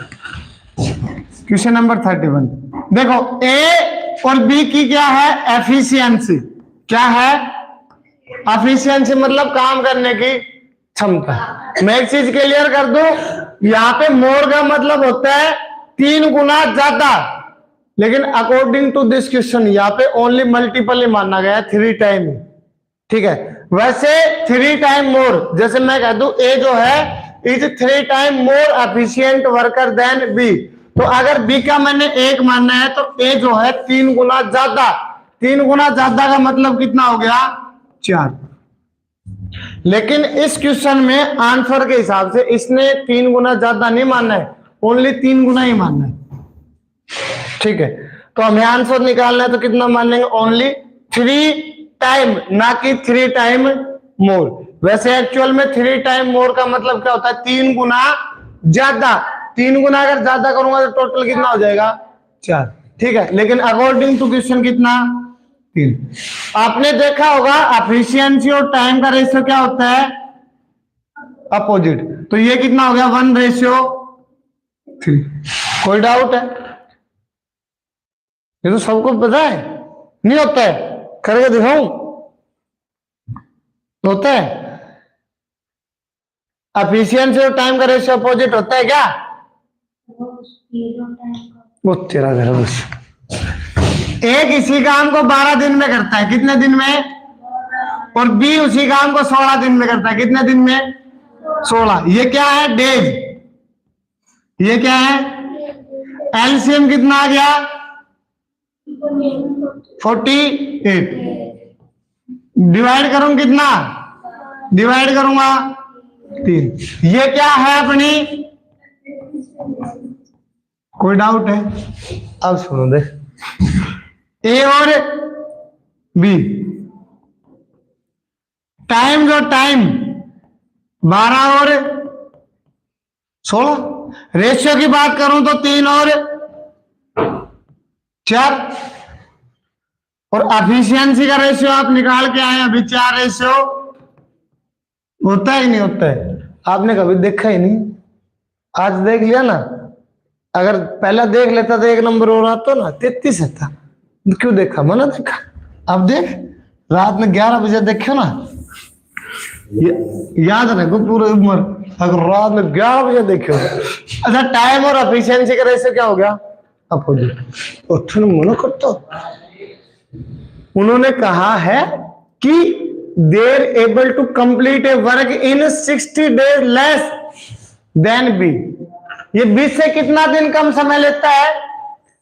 क्वेश्चन नंबर 31 देखो, A और B की क्या है, एफिशिएंसी। क्या है, एफिशिएंसी मतलब काम करने की क्षमता। मैं एक चीज क्लियर कर दूं, यहाँ पे मोर का मतलब होता है 3 गुना ज्यादा, लेकिन अकॉर्डिंग टू दिस क्वेश्चन यहाँ पे ओनली मल्टीपल ही माना गया है, 3 टाइम, ठीक है। वैसे 3 टाइम मोर, जैसे मैं कह दूं A जो है is 3 time more efficient worker than B, तो अगर B का मैंने 1 मानना है तो A जो है 3 गुना ज्यादा। 3 गुना ज्यादा का मतलब कितना हो गया, 4। लेकिन इस क्वेश्चन में आंसर के हिसाब से इसने 3 गुना ज्यादा नहीं मानना है, ओनली 3 गुना ही मानना है, ठीक है। तो हमें आंसर निकालना है तो कितना मान लेंगे, ओनली 3 टाइम, ना कि 3 टाइम मोर। वैसे एक्चुअल में 3 टाइम मोर का मतलब क्या होता है, 3 गुना ज्यादा। 3 गुना अगर ज्यादा करूंगा तो टोटल कितना हो जाएगा, 4, ठीक है। लेकिन अकॉर्डिंग टू क्वेश्चन कितना, 3। आपने देखा होगा एफिशिएंसी और टाइम का रेशियो क्या होता है, अपोजिट, तो ये कितना हो गया, 1:3। कोई डाउट है, ये तो सबको पता है, नहीं होता है, करके दिखाऊं, होता है। एफिशिएंसी और टाइम का रेशियो अपोजिट होता है क्या, वो तेरा घर बस। एक इसी काम को 12 दिन में करता है, कितने दिन में, और B उसी काम को 16 दिन में करता है, कितने दिन में, 16। ये क्या है, डेज। ये क्या है, एलसीएम कितना आ गया, 48। डिवाइड करूं कितना, डिवाइड करूंगा 3। ये क्या है अपनी, कोई डाउट है, अब सुनो देख, A और B, टाइम जो टाइम 12 और 16। रेशियो की बात करूं तो 3 और 4, और एफिशिएंसी का रेशियो आप निकाल के आए अभी 4 रेशियो होता ही नहीं होता है, आपने कभी देखा ही नहीं, आज देख लिया ना। अगर पहला देख लेता तो 1 नंबर हो रहा तो ना 33 था, क्यों देखा, मना देखा। अब देख, रात में 11 बजे देखो ना, याद रखो पूरी उम्र, अगर रात में 11 बजे देखो। अच्छा, टाइम और एफिशिएंसी का रेशियो क्या हो गया, अपोजिट। मना करता, उन्होंने कहा है कि they're able to complete a work in 60 days less than B. ये 20 से कितना दिन कम समय लेता है,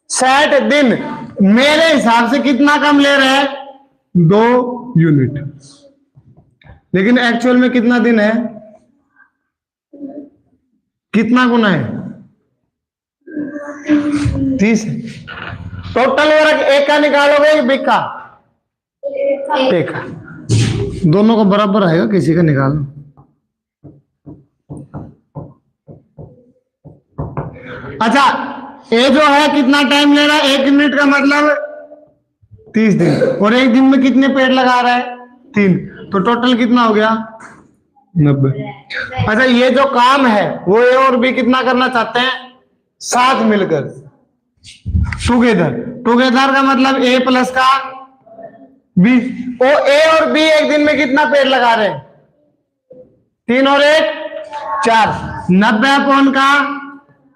60 दिन। मेरे हिसाब से कितना कम ले रहे हैं, 2 यूनिट, लेकिन एक्चुअल में कितना दिन है, कितना गुना है, 30। टोटल वर्क एक का निकालोगे, बी का, एक का, दोनों को बराबर आएगा, किसी का निकालो। अच्छा, ए जो है कितना टाइम ले रहा है, 1 यूनिट का मतलब 30 दिन, और 1 दिन में कितने पेड़ लगा रहा है, 3, तो टोटल कितना हो गया, 90। अच्छा, ये जो काम है वो ए और बी कितना करना चाहते हैं, साथ मिलकर, टुगेदर। टुगेदर का मतलब ए प्लस का बी। ओ ए और बी एक दिन में कितना पेड़ लगा रहे हैं, 3 और 1 4, 90 अपॉन का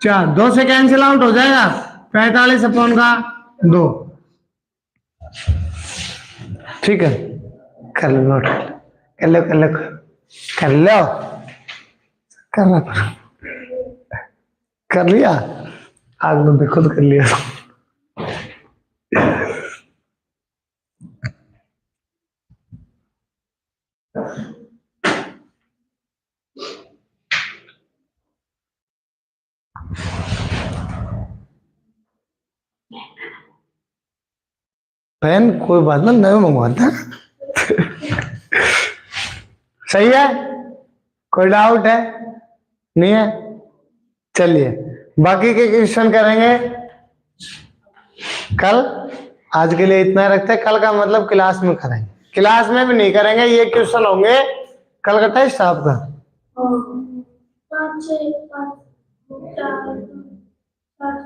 4, 2 से कैंसिल आउट हो जाएगा, 45 अपॉन का 2। ठीक है, कर लो नोट, कर लो कर लो कर लो, करना कर लिया, आग में खुद कर लिया। पेन कोई बात ना, नए मंगवाता। सही है, कोई डाउट है नहीं है? चलिए बाकी के क्वेश्चन करेंगे कल। आज के लिए इतना रखते हैं, कल का मतलब क्लास में करेंगे, क्लास में भी नहीं करेंगे, ये क्वेश्चन होंगे कल का टेस्ट आपका। 5 6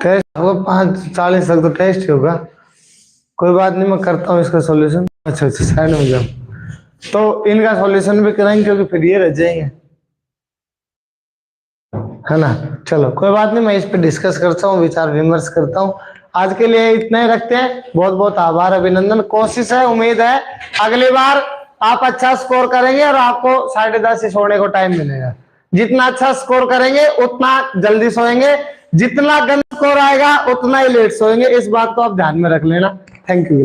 टेस्ट होगा 5:40 तक तो टेस्ट ही होगा। कोई बात नहीं, मैं करता हूँ इसका सॉल्यूशन। अच्छा साइड में जाओ, तो इनका सॉल्यूशन भी कराएंगे क्योंकि फिर ये रह जाएंगे, है ना। चलो कोई बात नहीं, मैं इस पे डिस्कस करता हूँ, विचार विमर्श करता हूँ। आज के लिए इतना ही रखते हैं। बहुत बहुत आभार, अभिनंदन। कोशिश है, उम्मीद है अगली बार आप अच्छा स्कोर करेंगे और आपको 10:30 ही सोने को टाइम मिलेगा। जितना अच्छा स्कोर करेंगे उतना जल्दी सोएंगे, जितना गंदा स्कोर आएगा उतना ही लेट सोएंगे। इस बात को आप ध्यान में रख लेना। Thank you.